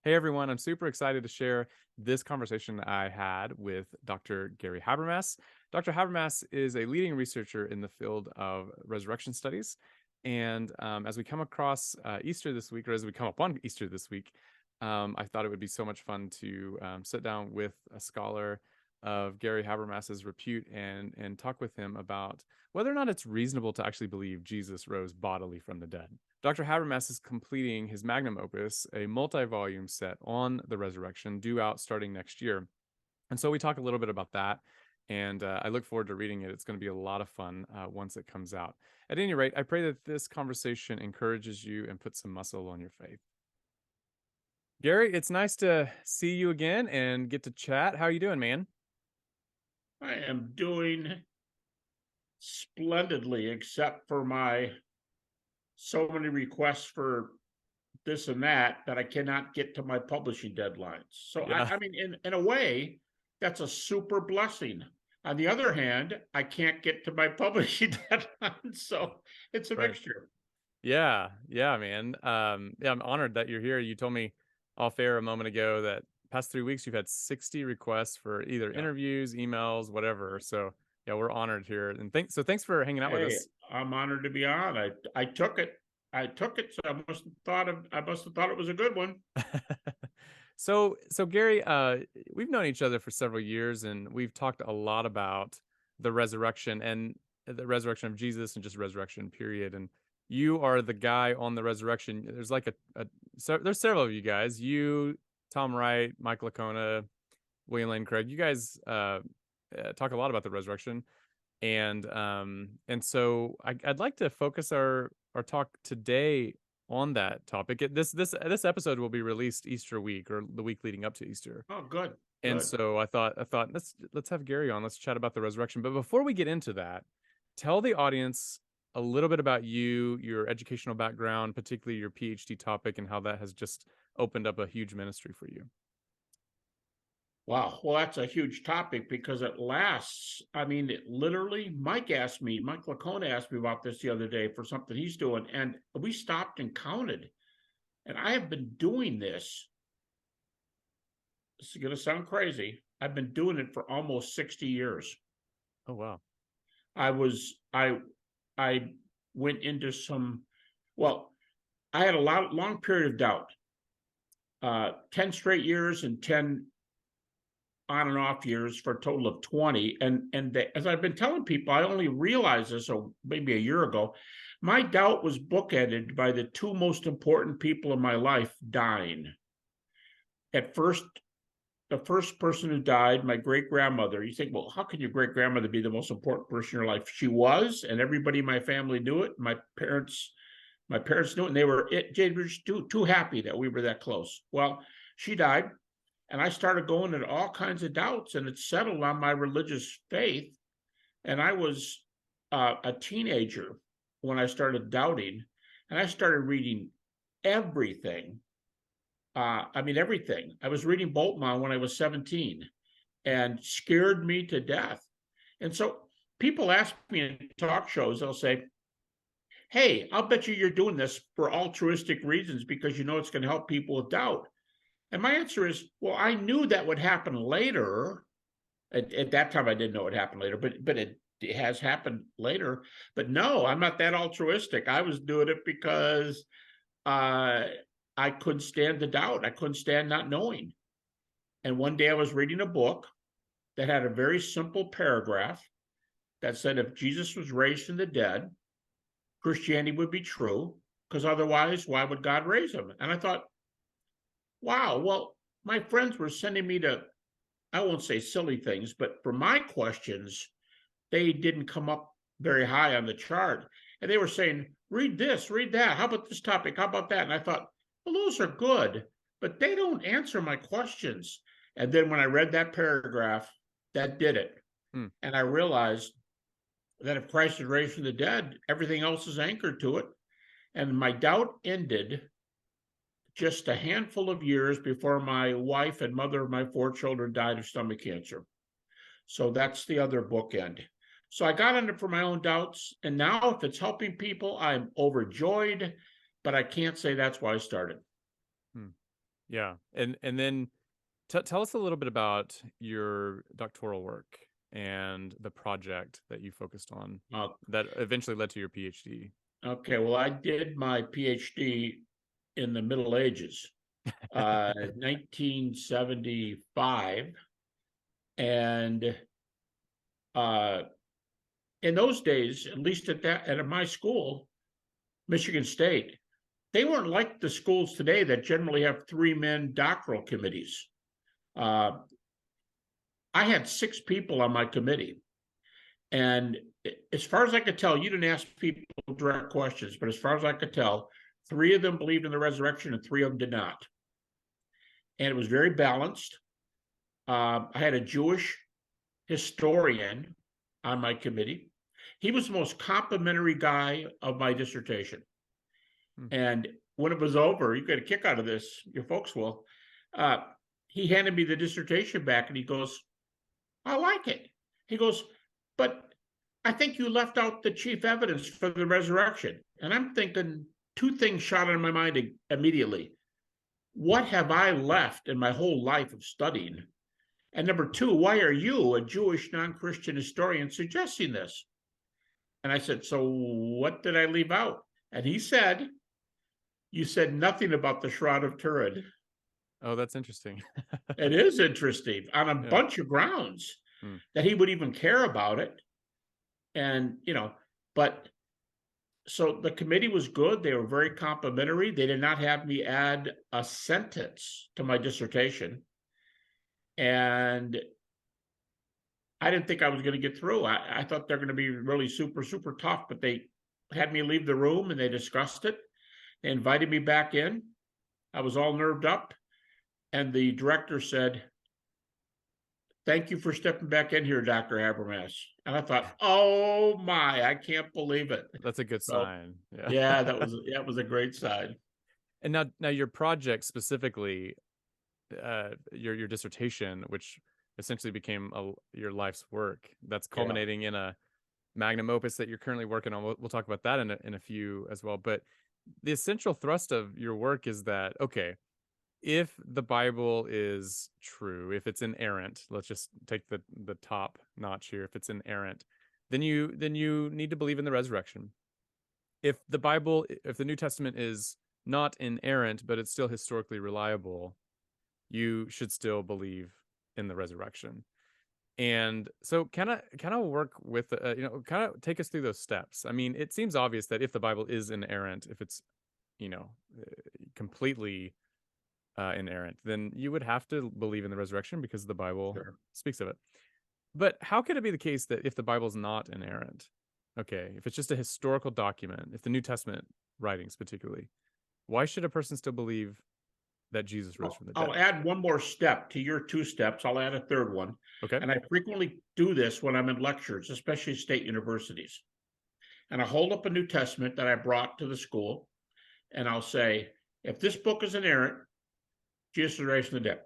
Hey everyone, I'm super excited to share this conversation I had with Dr. Gary Habermas. Dr. Habermas is a leading researcher in the field of resurrection studies. And as we come across Easter this week, or as we come up on Easter this week, I thought it would be so much fun to sit down with a scholar of Gary Habermas's repute and talk with him about whether or not it's reasonable to actually believe Jesus rose bodily from the dead. Dr. Habermas is completing his magnum opus, a multi-volume set on the resurrection, due out starting next year. And so we talk a little bit about that, and I look forward to reading it. It's going to be a lot of fun once it comes out. At any rate, I pray that this conversation encourages you and puts some muscle on your faith. Gary, it's nice to see you again and get to chat. How are you doing, man? I am doing splendidly, except for my so many requests for this and that I cannot get to my publishing deadlines. So Yeah, I mean, in a way, that's a super blessing. On the other hand, I can't get to my publishing deadline, so it's a right. mixture. Yeah, man. Yeah, I'm honored that you're here. You told me off air a moment ago that past 3 weeks you've had 60 requests for either Yeah. interviews, emails, whatever. So yeah, we're honored here. And thanks for hanging out with Hey, us. I'm honored to be on. I took it. I took it, so I must have thought it was a good one. So Gary, we've known each other for several years and we've talked a lot about the resurrection and the resurrection of Jesus and just resurrection period. And you are the guy on the resurrection. There's like so there's several of you guys. You, Tom Wright, Mike Lacona, William Lane Craig. You guys talk a lot about the resurrection. And so I'd like to focus our talk today on that topic. This episode will be released Easter week or the week leading up to Easter. Oh, good, And good. so I thought let's have Gary on. Let's chat about the resurrection. But before we get into that, tell the audience a little bit about you, your educational background, particularly your PhD topic, and how that has just opened up a huge ministry for you. Wow. Well, that's a huge topic because it lasts. I mean, it literally, Mike Lacone asked me about this the other day for something he's doing, and we stopped and counted. And I have been doing this. This is going to sound crazy. I've been doing it for almost 60 years. Oh wow. I was, I went into well, I had a long period of doubt, 10 straight years and 10 on and off years for a total of 20. As I've been telling people, I only realized this maybe a year ago. My doubt was bookended by the two most important people in my life dying. At first, the first person who died, my great grandmother. You think, well, how can your great grandmother be the most important person in your life? She was, and everybody in my family knew it. My parents knew it, and they were just too happy that we were that close. Well, she died. And I started going into all kinds of doubts, and it settled on my religious faith. And I was a teenager when I started doubting, and I started reading everything. I mean, everything. I was reading Boltmann when I was 17 and scared me to death. And so people ask me in talk shows, they'll say, hey, I'll bet you're doing this for altruistic reasons because you know it's going to help people with doubt. And my answer is, well, I knew that would happen later. At that time, I didn't know it happened later, but it has happened later. But no, I'm not that altruistic. I was doing it because I couldn't stand the doubt. I couldn't stand not knowing. And one day I was reading a book that had a very simple paragraph that said if Jesus was raised from the dead, Christianity would be true, because otherwise, why would God raise him? And I thought, wow, well, my friends were sending me to, I won't say silly things, but for my questions, they didn't come up very high on the chart. And they were saying, read this, read that. How about this topic? How about that? And I thought, well, those are good, but they don't answer my questions. And then when I read that paragraph, that did it. Hmm. And I realized that if Christ is raised from the dead, everything else is anchored to it. And my doubt ended just a handful of years before my wife and mother of my 4 children died of stomach cancer. So that's the other bookend. So I got into it for my own doubts. And now, if it's helping people, I'm overjoyed, but I can't say that's why I started. Hmm. Yeah. And then tell us a little bit about your doctoral work and the project that you focused on Uh, that eventually led to your PhD. okay, well, I did my PhD in the Middle Ages, 1975, and uh, in those days, at least at my school, Michigan State, they weren't like the schools today that generally have 3-man doctoral committees. Uh, I had 6 people on my committee, and as far as I could tell, you didn't ask people direct questions, but as far as I could tell, 3 of them believed in the resurrection and 3 of them did not. And it was very balanced. I had a Jewish historian on my committee. He was the most complimentary guy of my dissertation. Hmm. And when it was over, you get a kick out of this, your folks will. He handed me the dissertation back and he goes, I like it. He goes, but I think you left out the chief evidence for the resurrection. And I'm thinking 2 things shot in my mind immediately. What have I left in my whole life of studying? And number 2, why are you, a Jewish non-Christian historian, suggesting this? And I said, so what did I leave out? And he said, you said nothing about the Shroud of Turin. Oh, that's interesting. It is interesting on a Yeah. bunch of grounds Hmm. that he would even care about it. And, but so the committee was good. They were very complimentary. They did not have me add a sentence to my dissertation. And I didn't think I was going to get through. I thought they're going to be really super, super tough, but they had me leave the room and they discussed it. They invited me back in. I was all nerved up. And the director said, thank you for stepping back in here, Dr. Habermas. And I thought, oh my, I can't believe it. That's a good So sign. Yeah. yeah, that was a great sign. And now your project specifically, your dissertation, which essentially became your life's work, that's Yeah. culminating in a magnum opus that you're currently working on. We'll talk about that in a few as well. But the essential thrust of your work is that, okay, if the Bible is true, if it's inerrant, let's just take the top notch here. If it's inerrant, then you need to believe in the resurrection. If the New Testament is not inerrant, but it's still historically reliable, you should still believe in the resurrection. And so, kind of work with, kind of take us through those steps. I mean, it seems obvious that if the Bible is inerrant, if it's, you know, completely inerrant, then you would have to believe in the resurrection because the Bible Sure. speaks of it. But how could it be the case that if the Bible's not inerrant, okay, if it's just a historical document, if the New Testament writings particularly, why should a person still believe that Jesus rose from the I'll dead? add one more step to your 2 steps. I'll add a third one. Okay. And I frequently do this when I'm in lectures, especially state universities. And I hold up a New Testament that I brought to the school, and I'll say, if this book is inerrant, Jesus is raised from the dead.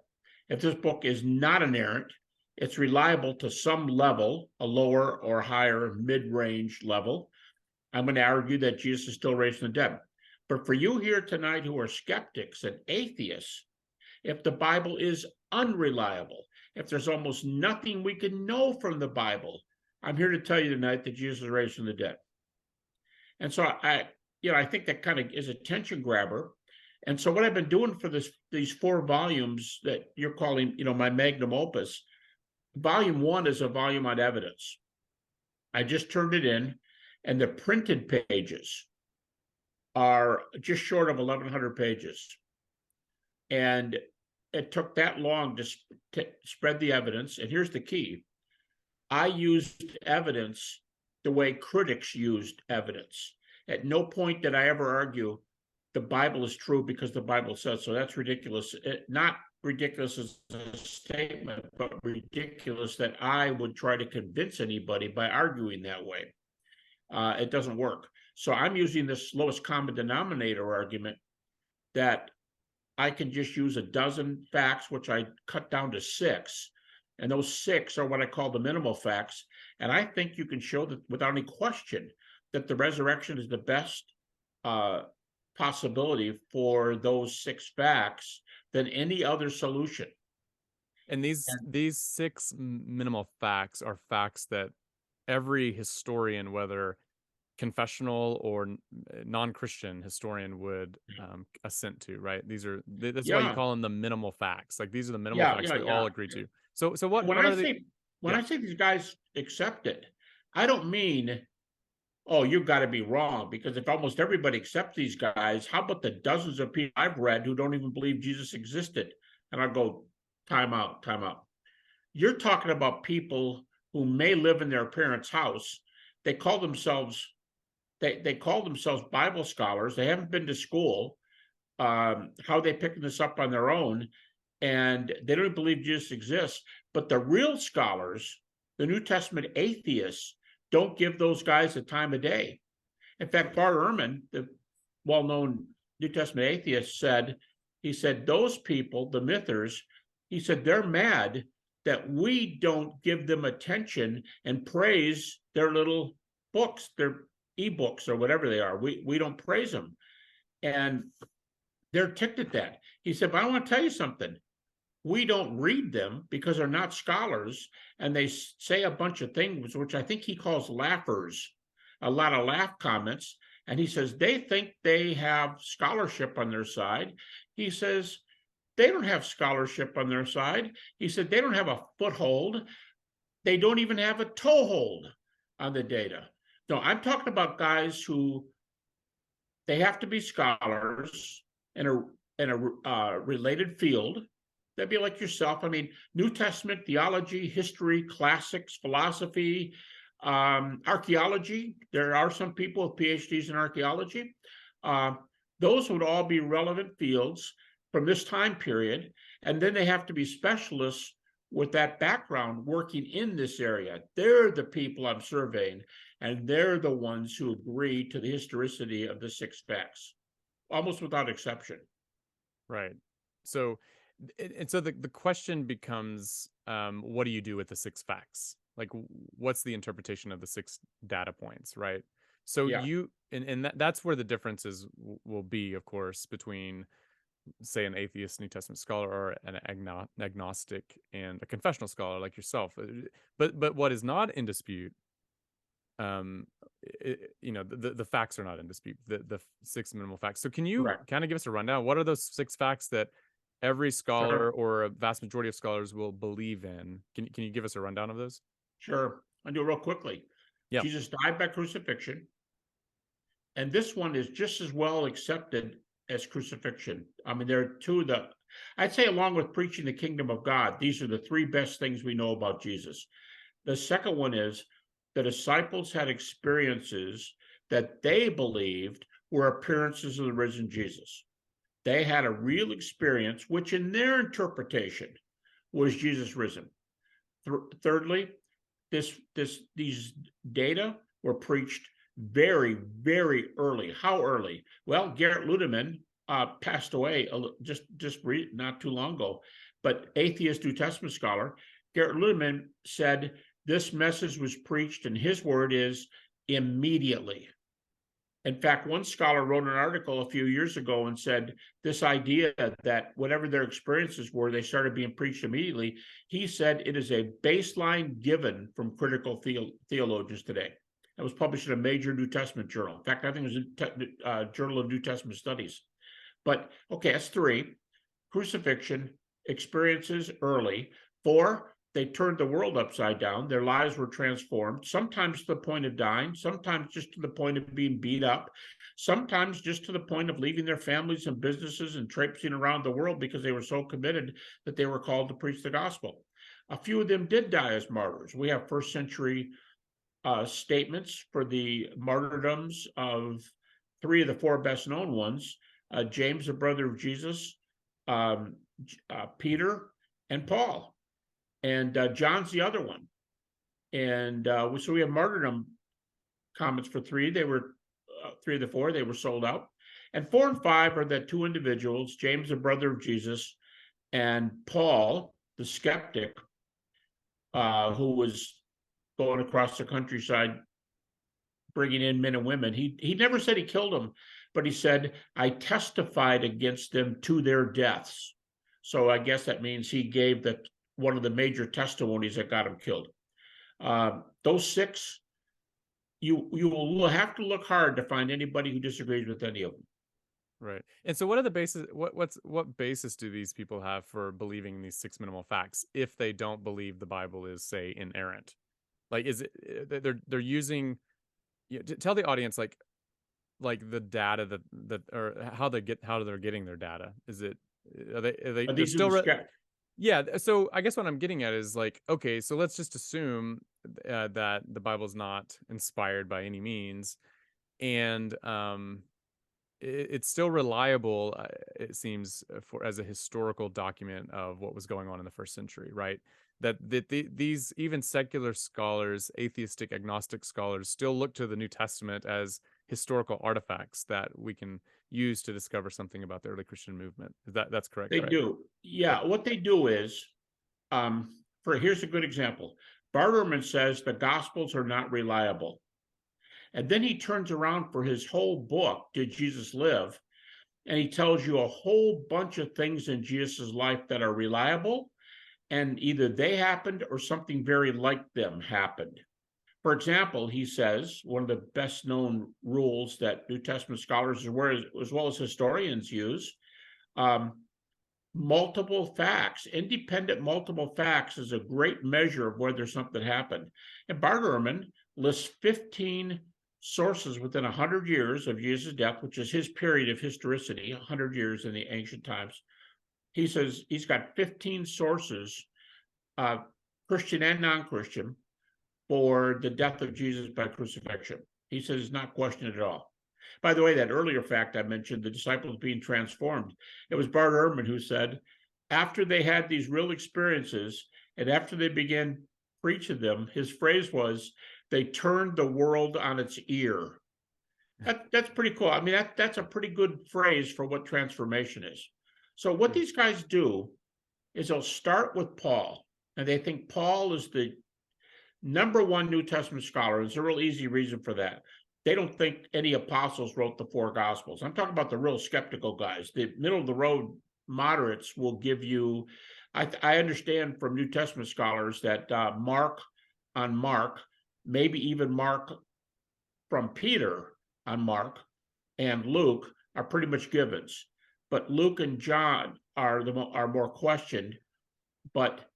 If this book is not inerrant, it's reliable to some level, a lower or higher mid-range level. I'm going to argue that Jesus is still raised from the dead. But for you here tonight who are skeptics and atheists, if the Bible is unreliable, if there's almost nothing we can know from the Bible, I'm here to tell you tonight that Jesus is raised from the dead. And so I think that kind of is a tension grabber. And so what I've been doing for these 4 volumes that you're calling, my magnum opus, volume 1 is a volume on evidence. I just turned it in, and the printed pages are just short of 1,100 pages. And it took that long to spread the evidence. And here's the key. I used evidence the way critics used evidence. At no point did I ever argue the Bible is true because the Bible says so. That's ridiculous. Not ridiculous as a statement, but ridiculous that I would try to convince anybody by arguing that way. It doesn't work. So I'm using this lowest common denominator argument that I can just use a dozen facts, which I cut down to 6. And those 6 are what I call the minimal facts. And I think you can show that without any question that the resurrection is the best possibility for those 6 facts than any other solution. And And these six minimal facts are facts that every historian, whether confessional or non-Christian historian, would assent to, right? That's why you yeah, call them the minimal facts. Like these are the minimal yeah, facts yeah, they all yeah. agree to. So And what are the when yeah. I say these guys accept it, I don't mean, oh, you've got to be wrong, because if almost everybody accepts these guys, how about the dozens of people I've read who don't even believe Jesus existed? And I go, time out, time out. You're talking about people who may live in their parents' house. They call themselves they call themselves Bible scholars. They haven't been to school. How are they picking this up on their own? And they don't believe Jesus exists. But the real scholars, the New Testament atheists, don't give those guys the time of day. In fact, Bart Ehrman, the well-known New Testament atheist, he said, those people, the mythers, he said, they're mad that we don't give them attention and praise their little books, their ebooks or whatever they are. We don't praise them. And they're ticked at that. He said, but I want to tell you something. We don't read them because they're not scholars, and they say a bunch of things, which I think he calls laughers, a lot of laugh comments. And he says they think they have scholarship on their side. He says they don't have scholarship on their side. He said they don't have a foothold. They don't even have a toehold on the data. No, I'm talking about guys who they have to be scholars in a related field. That'd be like yourself. I mean, New Testament theology, history, classics, philosophy, archaeology. There are some people with PhDs in archaeology. Those would all be relevant fields from this time period. And then they have to be specialists with that background working in this area. They're the people I'm surveying, and they're the ones who agree to the historicity of the 6 facts, almost without exception. Right. So, and so the question becomes, what do you do with the six facts? Like, what's the interpretation of the six data points, right? So Yeah, that's where the differences will be, of course, between, say, an atheist New Testament scholar or an agnostic and a confessional scholar like yourself. But what is not in dispute, um the facts are not in dispute, the six minimal facts. So can you correct. kind of give us a rundown? What are those six facts that every scholar Sure, or a vast majority of scholars will believe in? Can you give us a rundown of those? sure. I'll do it real quickly. Yeah. Jesus died by crucifixion, and this one is just as well accepted as crucifixion. I mean, there are two of the, I'd say, along with preaching the kingdom of God, these are the 3 best things we know about Jesus. The second one is the disciples had experiences that they believed were appearances of the risen Jesus. They had a real experience, which in their interpretation was Jesus risen. Thirdly, these data were preached very, very early. How early? Well, Garrett Ludeman passed away just not too long ago, but atheist New Testament scholar Garrett Ludeman said this message was preached, and his word is immediately. In fact, one scholar wrote an article a few years ago and said this idea that whatever their experiences were, they started being preached immediately. He said it is a baseline given from critical theologians today. That was published in a major New Testament journal. In fact, I think it was a Journal of New Testament Studies. But okay, that's 3. Crucifixion, experiences early. 4, they turned the world upside down. Their lives were transformed, sometimes to the point of dying, sometimes just to the point of being beat up, sometimes just to the point of leaving their families and businesses and traipsing around the world because they were so committed that they were called to preach the gospel. A few of them did die as martyrs. We have first century statements for the martyrdoms of 3 of the 4 best known ones: James, the brother of Jesus, Peter, and Paul. And John's the other one. And so we have martyrdom comments for 3. They were 3 of the 4. They were sold out. And 4 and 5 are the 2 individuals: James, the brother of Jesus, and Paul, the skeptic, who was going across the countryside bringing in men and women. He never said he killed them, but he said, I testified against them to their deaths. So I guess that means he gave one of the major testimonies that got him killed. Those 6, you will have to look hard to find anybody who disagrees with any of them. Right. And so what are the basis what basis do these people have for believing these 6 minimal facts if they don't believe the Bible is, say, inerrant? Like, is it they're using, tell the audience like the data that or how they're getting their data. Is it are they they're These are still yeah, so I guess what I'm getting at is like, okay, so let's just assume that the Bible's not inspired by any means, and it's still reliable, it seems, for as a historical document of what was going on in the first century, right? These even secular scholars, atheistic, agnostic scholars, still look to the New Testament as historical artifacts that we can use to discover something about the early Christian movement. That's correct, They right? do. Yeah, Okay. what they do is, here's a good example. Bart Ehrman says the Gospels are not reliable. And then he turns around for his whole book, Did Jesus Live? And he tells you a whole bunch of things in Jesus' life that are reliable, and either they happened or something very like them happened. For example, he says one of the best known rules that New Testament scholars, as well as historians, use, multiple facts, independent multiple facts is a great measure of whether something happened. And Bart Ehrman lists 15 sources within 100 years of Jesus' death, which is his period of historicity, 100 years in the ancient times. He says he's got 15 sources, Christian and non-Christian, for the death of Jesus by crucifixion. He says it's not questioned at all. By the way, that earlier fact I mentioned, the disciples being transformed, it was Bart Ehrman who said, after they had these real experiences and after they began preaching them, his phrase was, they turned the world on its ear. That's pretty cool. I mean, that's a pretty good phrase for what transformation is. So what these guys do is they'll start with Paul, and they think Paul is the #1 New Testament scholar. There's a real easy reason for that. They don't think any apostles wrote the 4 Gospels. I'm talking about the real skeptical guys. The middle of the road moderates will give you, I understand from New Testament scholars that Mark, maybe even Mark from Peter on Mark, and Luke are pretty much givens. But Luke and John are more questioned. But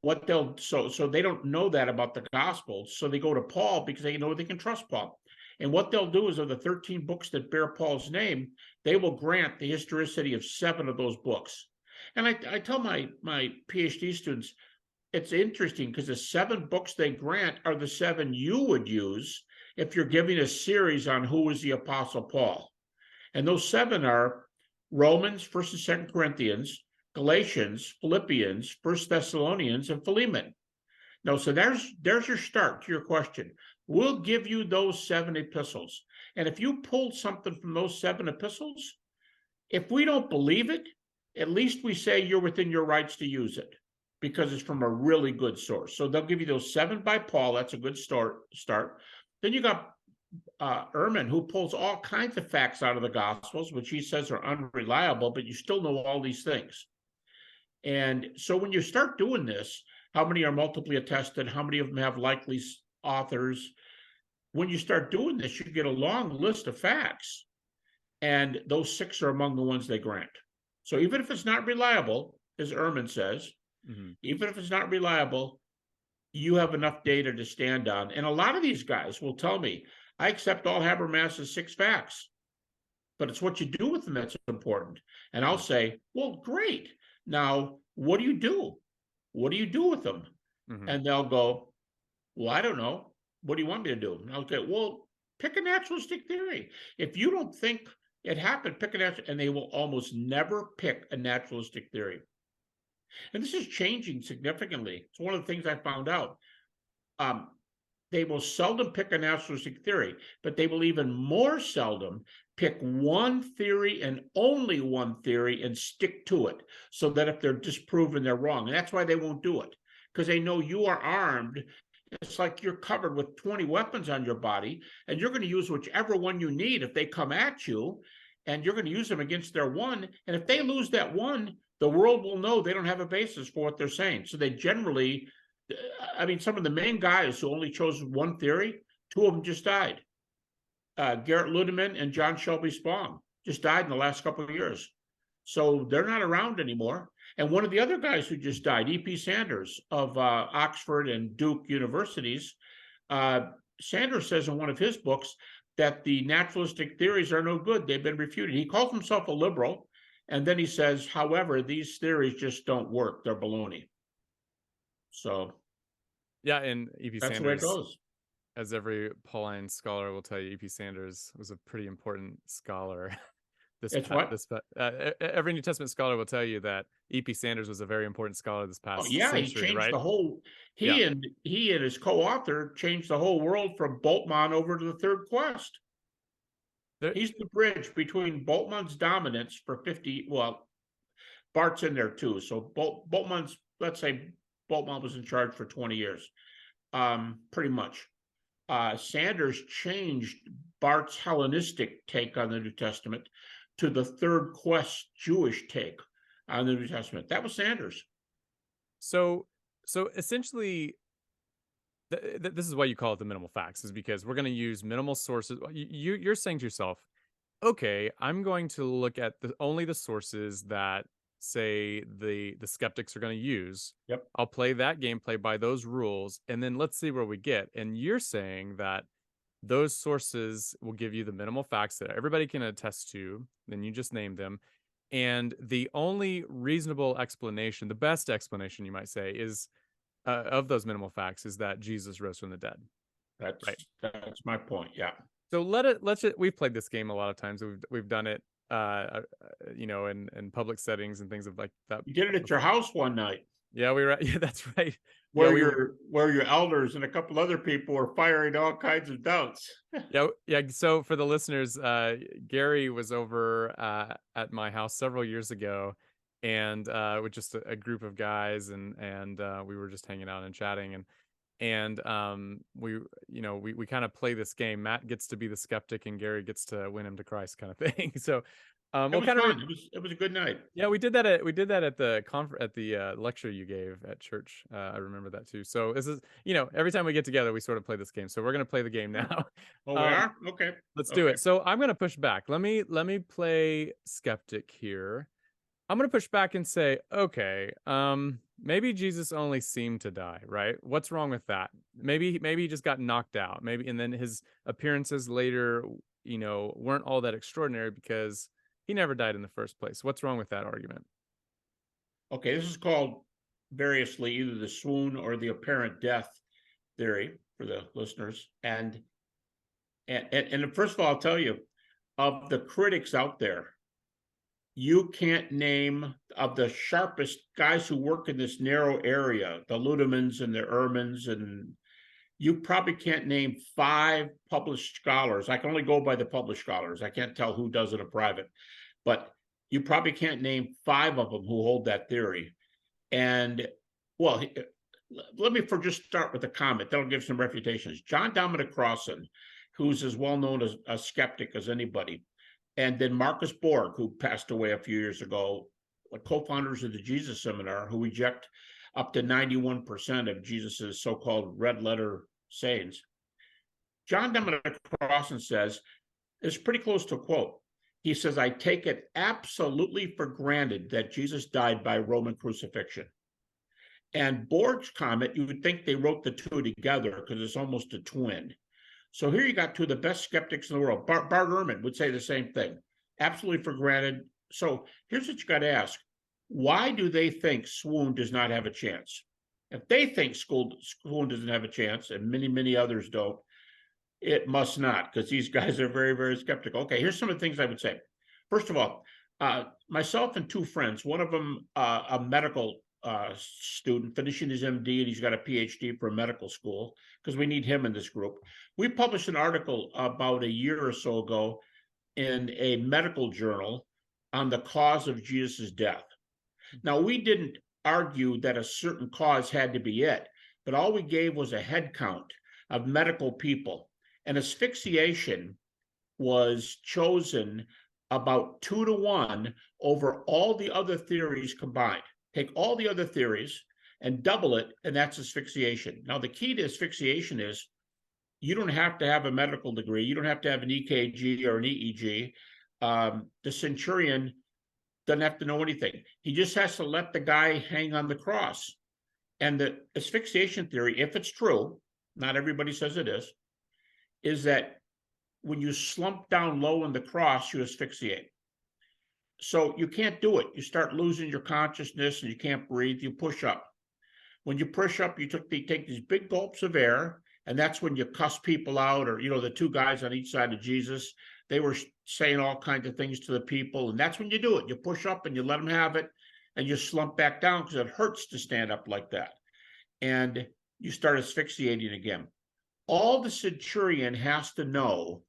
what so they don't know that about the Gospels, so they go to Paul because they know they can trust Paul. And what they'll do is, of the 13 books that bear Paul's name, they will grant the historicity of 7 of those books. And I tell my PhD students, it's interesting because the 7 books they grant are the 7 you would use if you're giving a series on who was the Apostle Paul. And those 7 are Romans, 1st and 2nd Corinthians, Galatians, Philippians, 1st Thessalonians, and Philemon. No, so there's your start to your question. We'll give you those 7 epistles. And if you pulled something from those 7 epistles, if we don't believe it, at least we say you're within your rights to use it because it's from a really good source. So they'll give you those 7 by Paul. That's a good start. Then you got Ehrman, who pulls all kinds of facts out of the Gospels, which he says are unreliable, but you still know all these things. And so when you start doing this, how many are multiply attested? How many of them have likely authors? When you start doing this, you get a long list of facts. And those 6 are among the ones they grant. So even if it's not reliable, as Ehrman says, even if it's not reliable, you have enough data to stand on. And a lot of these guys will tell me, I accept all Habermas's 6 facts, but it's what you do with them that's important. And I'll say, well, great. Now, what do you do? What do you do with them? And they'll go, well, I don't know. What do you want me to do? And I'll go, well, pick a naturalistic theory. If you don't think it happened, pick a naturalistic, and they will almost never pick a naturalistic theory. And this is changing significantly. It's one of the things I found out. They will seldom pick a naturalistic theory, but they will even more seldom pick one theory and only one theory and stick to it, so that if they're disproven, they're wrong. And that's why they won't do it, because they know you are armed It's like you're covered with 20 weapons on your body, and you're going to use whichever one you need if they come at you, and you're going to use them against their one. And if they lose that one, the world will know they don't have a basis for what they're saying. So they generally, I mean, some of the main guys who only chose one theory, two of them just died. Garrett Ludeman and John Shelby Spong just died in the last couple of years. So they're not around anymore. And one of the other guys who just died, E.P. Sanders of Oxford and Duke universities, Sanders says in one of his books that the naturalistic theories are no good. They've been refuted. He calls himself a liberal. And then he says, however, these theories just don't work. They're baloney. So Yeah, and E.P. that's the way it Sanders, goes. as every Pauline scholar will tell you, E.P. Sanders was a pretty important scholar. It's what? Every New Testament scholar will tell you that E.P. Sanders was a very important scholar this Oh past yeah, he century, changed right? the whole. Yeah. He and his co-author changed the whole world from Boltzmann over to the Third Quest. There, He's the bridge between Boltzmann's dominance for 50. Well, Barth's in there too. So Boltzmann's, let's say Boltzmann was in charge for 20 years, pretty much. Sanders changed Barth's Hellenistic take on the New Testament to the Third Quest Jewish take on the New Testament. That was Sanders. so essentially, this is why you call it the minimal facts, is because we're going to use minimal sources. You're saying to yourself, okay, I'm going to look at only the sources that say the skeptics are going to use. Yep. I'll play that gameplay by those rules, and then let's see where we get. And you're saying that those sources will give you the minimal facts that everybody can attest to, then you just named them. And the only reasonable explanation, the best explanation you might say, is of those minimal facts is that Jesus rose from the dead. That's my point. Yeah. So we've played this game a lot of times. We've done it, in public settings and things of like that. You did it at your house one night. Yeah, yeah, that's right. Where your elders and a couple other people were firing all kinds of doubts. Yeah. So for the listeners, Gary was over at my house several years ago, and with just a group of guys, and we were just hanging out and chatting, and we kind of play this game. Matt gets to be the skeptic, and Gary gets to win him to Christ, kind of thing. So it was fun. It was a good night. Yeah, we did that at the lecture you gave at church. I remember that too. So this is, every time we get together, we sort of play this game. So we're gonna play the game now. Oh, we are? Okay. Let's do it. So I'm gonna push back. Let me play skeptic here. I'm gonna push back and say, okay, maybe Jesus only seemed to die, right? What's wrong with that? Maybe he just got knocked out. Maybe, and then his appearances later, weren't all that extraordinary because he never died in the first place. What's wrong with that argument? Okay, this is called variously either the swoon or the apparent death theory for the listeners. And first of all, I'll tell you, of the critics out there, you can't name, of the sharpest guys who work in this narrow area, the Ludemans and the Ehrmans, and you probably can't name 5 published scholars. I can only go by the published scholars. I can't tell who does it in private, but you probably can't name 5 of them who hold that theory. And well, let me just start with a comment. That'll give some refutations. John Dominic Crossan, who's as well known as a skeptic as anybody, and then Marcus Borg, who passed away a few years ago, co-founders of the Jesus Seminar, who reject up to 91% of Jesus's so-called red letter sayings. John Dominic Crossan says, it's pretty close to a quote. He says, I take it absolutely for granted that Jesus died by Roman crucifixion. And Borg's comment, you would think they wrote the two together because it's almost a twin. So here you got two of the best skeptics in the world. Bart Ehrman would say the same thing. Absolutely for granted. So here's what you got to ask. Why do they think swoon does not have a chance? If they think swoon doesn't have a chance, and many, many others don't, it must not, because these guys are very, very skeptical. Okay, here's some of the things I would say. First of all, myself and 2 friends, one of them a medical student finishing his MD, and he's got a PhD for medical school, because we need him in this group. We published an article about a year or so ago in a medical journal on the cause of Jesus's death. Now, we didn't argue that a certain cause had to be it, but all we gave was a head count of medical people. And asphyxiation was chosen about 2-to-1 over all the other theories combined. Take all the other theories and double it, and that's asphyxiation. Now, the key to asphyxiation is you don't have to have a medical degree. You don't have to have an EKG or an EEG. The centurion doesn't have to know anything. He just has to let the guy hang on the cross. And the asphyxiation theory, if it's true, not everybody says it is that when you slump down low in the cross, you asphyxiate. So you can't do it. You start losing your consciousness and you can't breathe. You push up. When you push up, you take these big gulps of air, and that's when you cuss people out. Or, the two guys on each side of Jesus, they were saying all kinds of things to the people, and that's when you do it. You push up and you let them have it, and you slump back down because it hurts to stand up like that. And you start asphyxiating again. All the centurion has to know,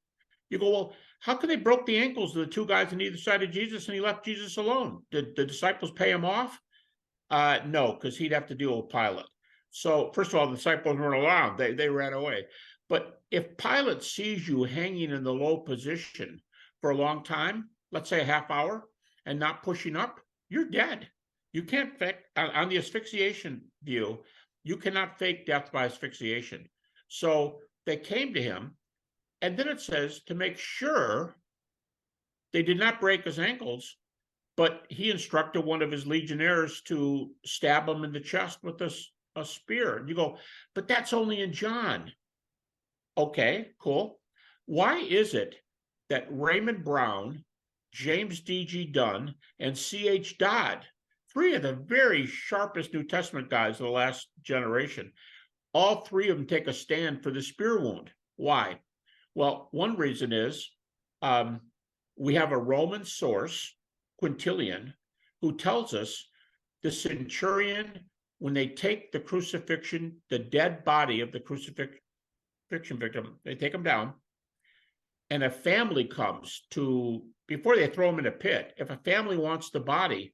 you go, well, how can they broke the ankles of the two guys on either side of Jesus and he left Jesus alone? Did the disciples pay him off? No, because he'd have to deal with Pilate. So first of all, the disciples weren't allowed. They ran away. But if Pilate sees you hanging in the low position for a long time, let's say a half hour, and not pushing up, you're dead. You can't fake, on the asphyxiation view, you cannot fake death by asphyxiation. So they came to him, and then it says to make sure they did not break his ankles, but he instructed one of his legionnaires to stab him in the chest with a spear. And you go, but that's only in John. Okay, cool. Why is it that Raymond Brown, James D.G. Dunn, and C.H. Dodd, three of the very sharpest New Testament guys of the last generation, all three of them take a stand for the spear wound? Why? Well, one reason is we have a Roman source, Quintilian, who tells us the centurion, when they take the crucifixion, the dead body of the crucifixion victim, they take him down, and a family comes to, before they throw him in a pit, if a family wants the body,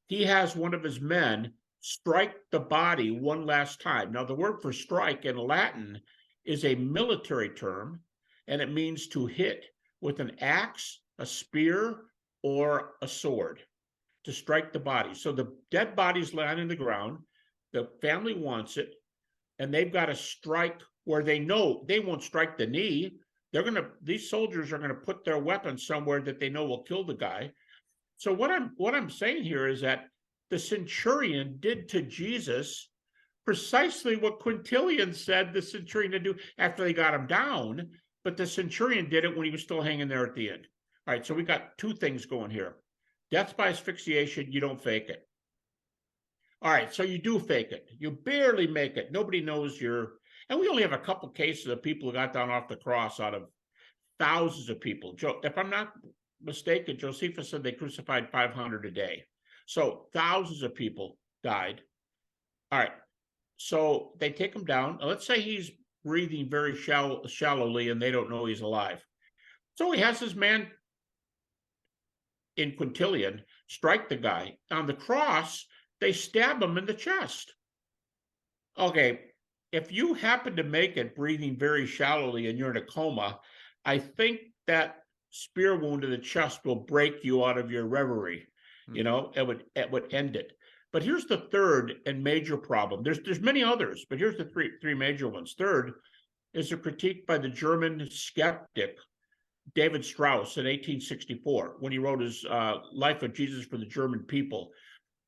he has one of his men strike the body one last time. Now, the word for strike in Latin is a military term, and it means to hit with an axe, a spear, or a sword, to strike the body. So the dead body's lying in the ground, the family wants it, and they've got to strike where they know they won't strike the knee. These soldiers are gonna put their weapon somewhere that they know will kill the guy. So what I'm saying here is that the centurion did to Jesus precisely what Quintilian said the centurion to do after they got him down, but the centurion did it when he was still hanging there at the end. All right, so we got two things going here. Death by asphyxiation, you don't fake it. All right, so you do fake it. You barely make it. Nobody knows and we only have a couple cases of people who got down off the cross out of thousands of people. If I'm not mistaken, Josephus said they crucified 500 a day. So thousands of people died. All right, so they take him down. Let's say he's breathing very shallowly and they don't know he's alive. So he has this man in Quintilian strike the guy. On the cross, they stab him in the chest. Okay, if you happen to make it breathing very shallowly and you're in a coma, I think that spear wound to the chest will break you out of your reverie. It would end it. But here's the third and major problem. There's many others, but here's the three major ones. Third is a critique by the German skeptic David Strauss in 1864, when he wrote his Life of Jesus for the German People.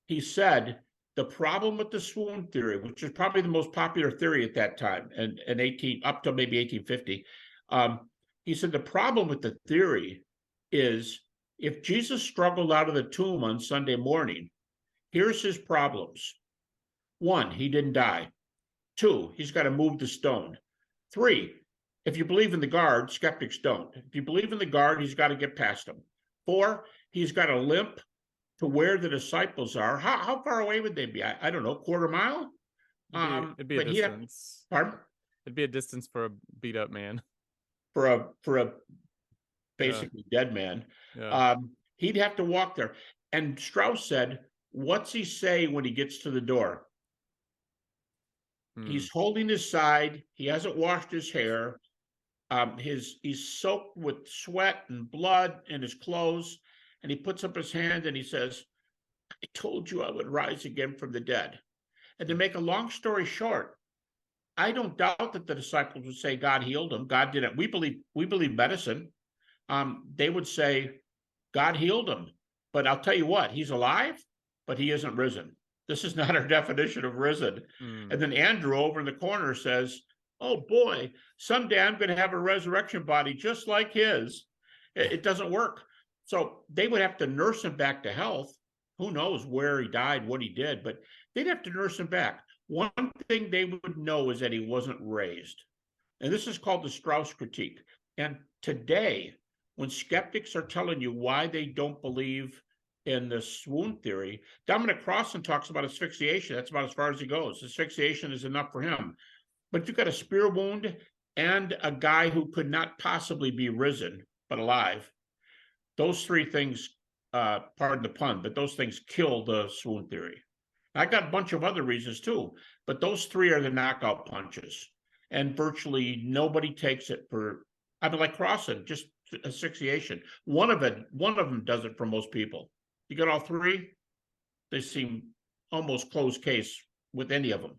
He said the problem with the swoon theory, which is probably the most popular theory at that time, and up to maybe 1850, he said the problem with the theory is if Jesus struggled out of the tomb on Sunday morning, here's his problems. 1, he didn't die. 2, he's got to move the stone. 3, if you believe in the guard, skeptics don't. If you believe in the guard, he's got to get past him. 4, he's got to limp to where the disciples are. How far away would they be? I don't know, quarter mile? It'd be a distance. Pardon? It'd be a distance for a beat up man. For a basically dead man. Yeah. He'd have to walk there. And Strauss said, what's he say when he gets to the door? He's holding his side. He hasn't washed his hair. He's soaked with sweat and blood in his clothes. And he puts up his hand and he says, I told you I would rise again from the dead. And to make a long story short, I don't doubt that the disciples would say God healed him. God didn't. We believe medicine. They would say God healed him. But I'll tell you what, he's alive, but he isn't risen. This is not our definition of risen. And then Andrew over in the corner says, oh boy, someday I'm going to have a resurrection body just like his. It doesn't work. So they would have to nurse him back to health. Who knows where he died, what he did, but they'd have to nurse him back. One thing they would know is that he wasn't raised. And this is called the Strauss critique. And today, when skeptics are telling you why they don't believe in the swoon theory, Dominic Crossan talks about asphyxiation. That's about as far as he goes. Asphyxiation is enough for him. But you've got a spear wound and a guy who could not possibly be risen, but alive. Those three things, pardon the pun, but those things kill the swoon theory. I got a bunch of other reasons too, but those three are the knockout punches. And virtually nobody takes it for, I mean, like Crossan, just asphyxiation. One of them does it for most people. You got all three, they seem almost closed case with any of them.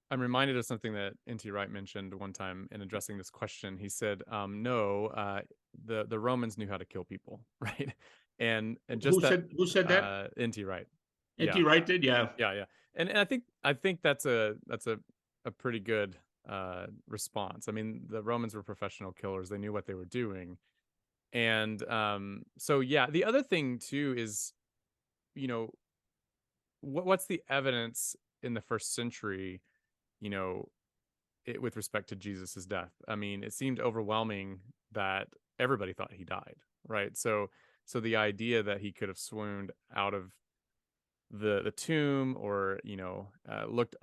I'm reminded of something that N.T. Wright mentioned one time in addressing this question. He said, "No, the Romans knew how to kill people, right?" And just who said that? N.T. Wright. N.T. Wright did, yeah. And I think that's a pretty good response. I mean, the Romans were professional killers; they knew what they were doing, and so yeah. The other thing too is, you know, what's the evidence in the first century? You know, with respect to Jesus's death. I mean, it seemed overwhelming that everybody thought he died, right? So the idea that he could have swooned out of the tomb, or looked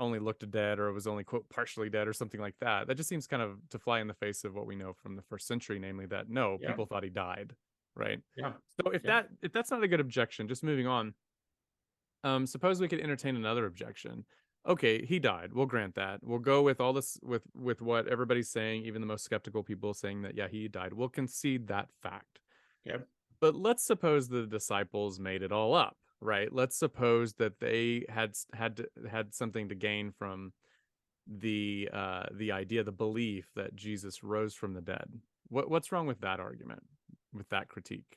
dead, or was only quote partially dead, or something like that, that just seems kind of to fly in the face of what we know from the first century, namely that no, people thought he died, right? So if that's not a good objection, just moving on, suppose we could entertain another objection. Okay, he died. We'll grant that. We'll go with all this, with what everybody's saying, even the most skeptical people saying that, yeah, he died. We'll concede that fact. But let's suppose the disciples made it all up, right? Let's suppose that they had something to gain from the idea, the belief that Jesus rose from the dead. What's wrong with that argument, with that critique?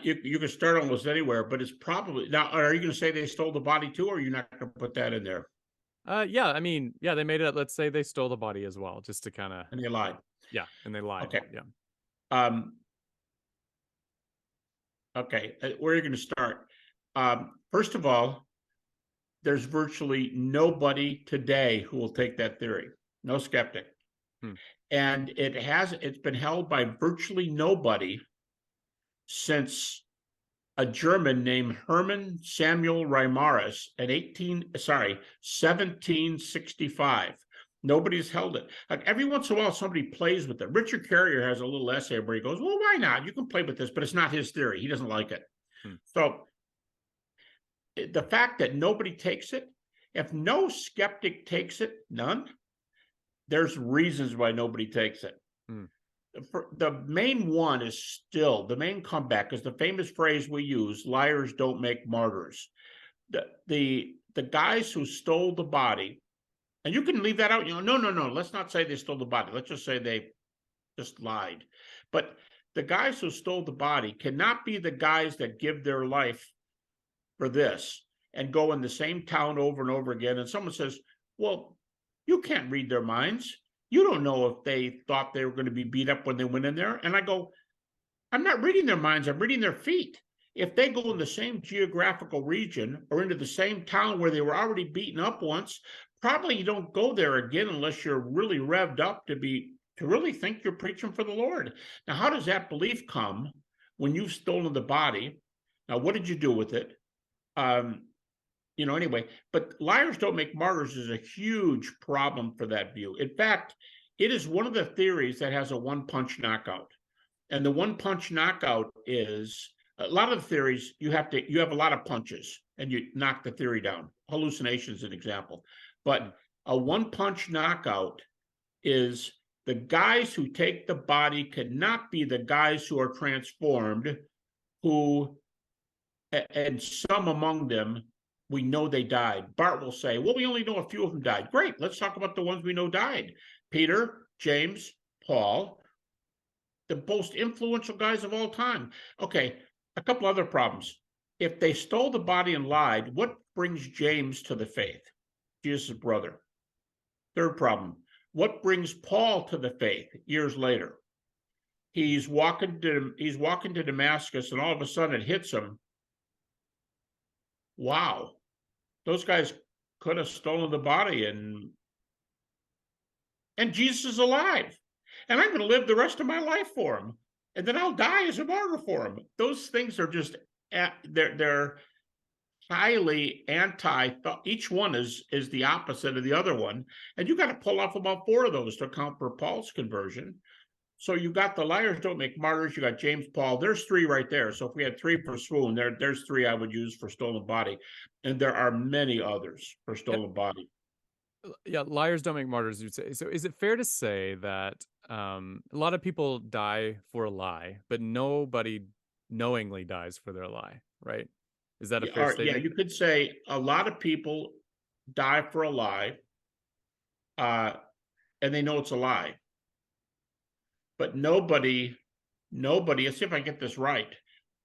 You can start almost anywhere, but it's probably now. Are you going to say they stole the body too, or are you not going to put that in there? Yeah, I mean, yeah, they made it up. Let's say they stole the body as well, just to kind of. And they lied. Yeah, and they lied. Okay. Yeah. Okay, where are you going to start? First of all, there's virtually nobody today who will take that theory. No skeptic. And it's been held by virtually nobody since a German named Hermann Samuel Reimarus in 1765. Nobody's held it. Like, every once in a while, somebody plays with it. Richard Carrier has a little essay where he goes, well, why not? You can play with this, but it's not his theory. He doesn't like it. So the fact that nobody takes it, if no skeptic takes it, none, there's reasons why nobody takes it. The main one is still, the main comeback is the famous phrase we use, liars don't make martyrs. The guys who stole the body, and you can leave that out, no, let's not say they stole the body. Let's just say they just lied. But the guys who stole the body cannot be the guys that give their life for this and go in the same town over and over again. And someone says, well, you can't read their minds. You don't know if they thought they were going to be beat up when they went in there. And I go, I'm not reading their minds, I'm reading their feet. If they go in the same geographical region or into the same town where they were already beaten up once, probably you don't go there again unless you're really revved up to really think you're preaching for the Lord. Now, how does that belief come when you've stolen the body? Now, what did you do with it? Anyway, but liars don't make martyrs is a huge problem for that view. In fact, it is one of the theories that has a one-punch knockout. And the one-punch knockout is, a lot of the theories, you have a lot of punches and you knock the theory down. Hallucination is an example. But A one-punch knockout is the guys who take the body cannot be the guys who are transformed, who, and some among them, we know they died. Bart will say, well, we only know a few of them died. Great, let's talk about the ones we know died. Peter, James, Paul, the most influential guys of all time. Okay, a couple other problems. If they stole the body and lied, what brings James to the faith? Jesus' brother. Third problem. What brings Paul to the faith years later? He's walking to Damascus, and all of a sudden it hits him. Wow, those guys could have stolen the body, and Jesus is alive, and I'm going to live the rest of my life for him, and then I'll die as a martyr for him. Those things are just they're highly anti-thought. Each one is the opposite of the other one, and you got to pull off about 4 of those to account for Paul's conversion. So you got the liars don't make martyrs. You got James, Paul. There's 3 right there. So if we had 3 for swoon, there's 3 I would use for stolen body, and there are many others for stolen body. Yeah, liars don't make martyrs, you'd say. So is it fair to say that a lot of people die for a lie, but nobody knowingly dies for their lie, right? Is that a fair statement? Yeah, you could say a lot of people die for a lie, and they know it's a lie. But nobody, let's see if I get this right.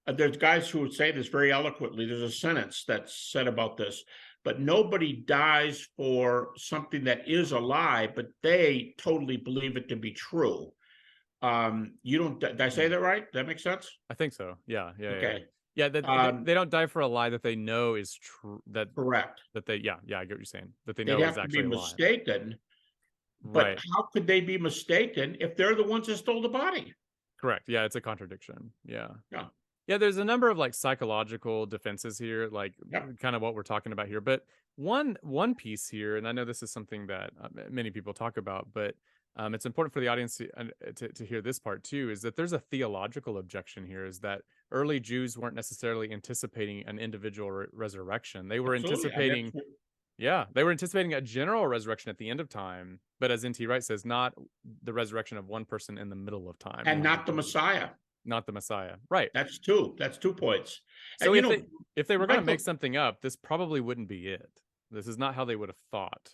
There's guys who would say this very eloquently. There's a sentence that's said about this, but nobody dies for something that is a lie, but they totally believe it to be true. You don't, did I say that right? Does that make sense? I think so. Yeah. Okay. Yeah, they don't die for a lie that they know is true. Correct. That they, yeah, I get what you're saying. That they know They'd is have to be actually a lie. mistaken. But Right. how could they be mistaken if they're the ones that stole the body? Correct. Yeah, it's a contradiction. Yeah. Yeah. Yeah, there's a number of like psychological defenses here, like Yep. kind of what we're talking about here. But one piece here, and I know this is something that many people talk about, but it's important for the audience to hear this part too, is that there's a theological objection here, is that early Jews weren't necessarily anticipating an individual resurrection. They were anticipating, they were anticipating a general resurrection at the end of time, but as N.T. Wright says, not the resurrection of one person in the middle of time. And not the Messiah. Not the Messiah. Right. That's 2 points. So if they were going to make something up, this probably wouldn't be it. This is not how they would have thought.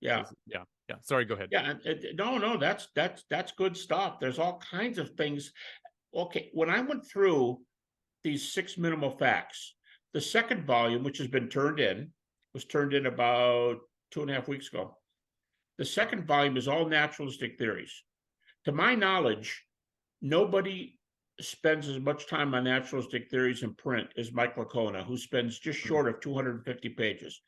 Yeah. Yeah. Sorry, go ahead. Yeah. No, that's good stuff. There's all kinds of things. Okay. When I went through these 6 minimal facts, the second volume, which has been turned in, was turned in about 2.5 weeks ago. The second volume is all naturalistic theories. To my knowledge, nobody spends as much time on naturalistic theories in print as Mike Licona, who spends just short of 250 pages.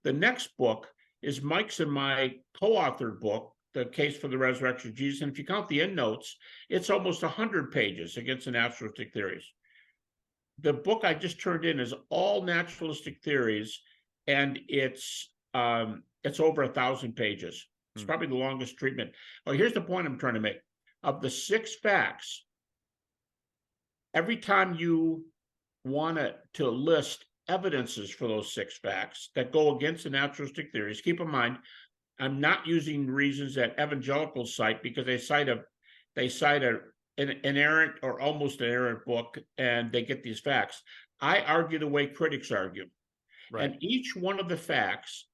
The next book is Mike's and my co-authored book, The Case for the Resurrection of Jesus. And if you count the endnotes, it's almost 100 pages against the naturalistic theories. The book I just turned in is all naturalistic theories, and it's over 1,000 pages. It's probably the longest treatment. Oh, here's the point I'm trying to make. Of the 6 facts, every time you want to list evidences for those 6 facts that go against the naturalistic theories, keep in mind, I'm not using reasons that evangelicals cite, because they cite an errant or almost an errant book, and they get these facts. I argue the way critics argue. Right. And each one of the facts,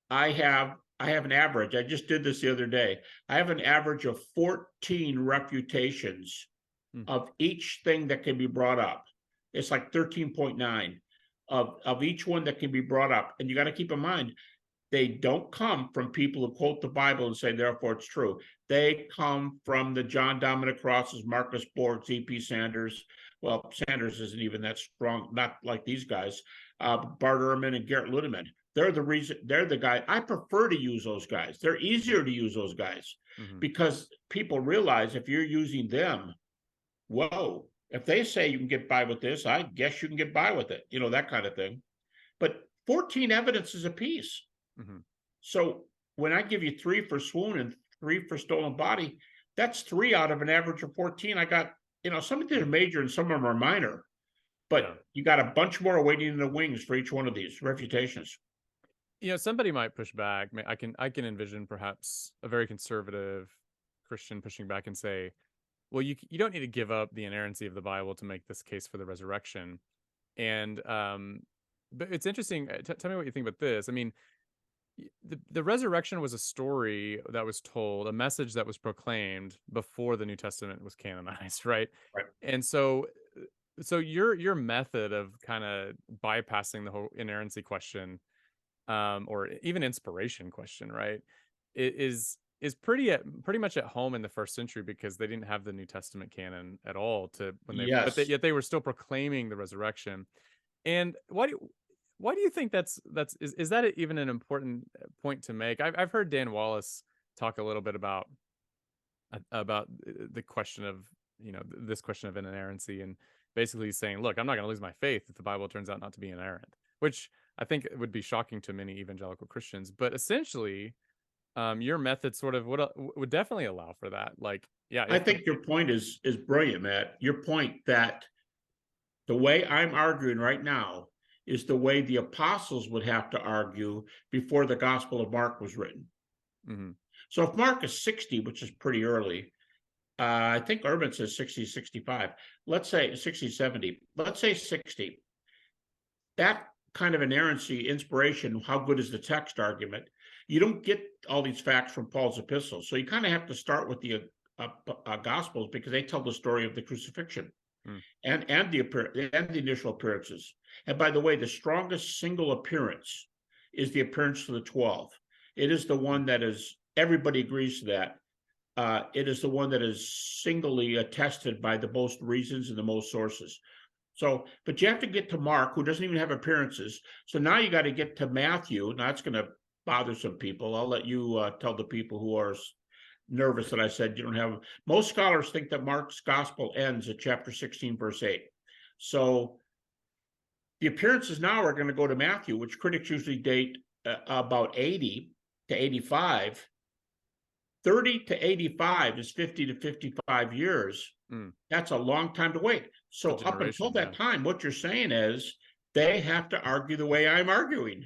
I have an average. I just did this the other day. I have an average of 14 refutations of each thing that can be brought up. It's like 13.9 of each one that can be brought up. And you got to keep in mind, they don't come from people who quote the Bible and say, therefore it's true. They come from the John Dominic Crosses, Marcus Borg, E.P. Sanders. Well, Sanders isn't even that strong, not like these guys. Bart Ehrman and Garrett Ludeman. They're the guy. I prefer to use those guys. They're easier to use those guys because people realize if you're using them, whoa, if they say you can get by with this, I guess you can get by with it, that kind of thing. But 14 evidences apiece. So when I give you 3 for swoon and 3 for stolen body, that's 3 out of an average of 14. I got, some of them are major and some of them are minor, but you got a bunch more waiting in the wings for each one of these refutations. Somebody might push back. I can envision perhaps a very conservative Christian pushing back and say, well, you don't need to give up the inerrancy of the Bible to make this case for the resurrection. And but it's interesting. Tell me what you think about this. I mean, the resurrection was a story that was told, a message that was proclaimed before the New Testament was canonized, right? Right. And so your method of kind of bypassing the whole inerrancy question, or even inspiration question, right, is pretty much at home in the first century because they didn't have the New Testament canon at all to when they but Yes. yet they were still proclaiming the resurrection. And why do you think is that even an important point to make? I've heard Dan Wallace talk a little bit about the question of this question of inerrancy, and basically saying, look, I'm not going to lose my faith if the Bible turns out not to be inerrant, which I think would be shocking to many evangelical Christians. But essentially, your method sort of would definitely allow for that. Like, yeah, I if the think your point is brilliant, Matt. Your point that the way I'm arguing right now is the way the apostles would have to argue before the Gospel of Mark was written. mhm, So if Mark is 60, which is pretty early, I think Urban says 60, 65. Let's say 60, 70. Let's say 60. That kind of inerrancy, inspiration, how good is the text argument? You don't get all these facts from Paul's epistles. So you kind of have to start with the Gospels because they tell the story of the crucifixion mm, and the initial appearances. And by the way, the strongest single appearance is the appearance to the 12. It is the one that is, everybody agrees to that. It is the one that is singly attested by the most reasons and the most sources. So, but you have to get to Mark, who doesn't even have appearances. So now you got to get to Matthew. Now that's going to bother some people. I'll let you tell the people who are nervous that I said you don't have. Most scholars think that Mark's gospel ends at chapter 16, verse 8. So the appearances now are going to go to Matthew, which critics usually date about 80 to 85. 30 to 85 is 50 to 55 years. mm. That's a long time to wait. A So up until generation, yeah. that time, what you're saying is they have to argue the way I'm arguing.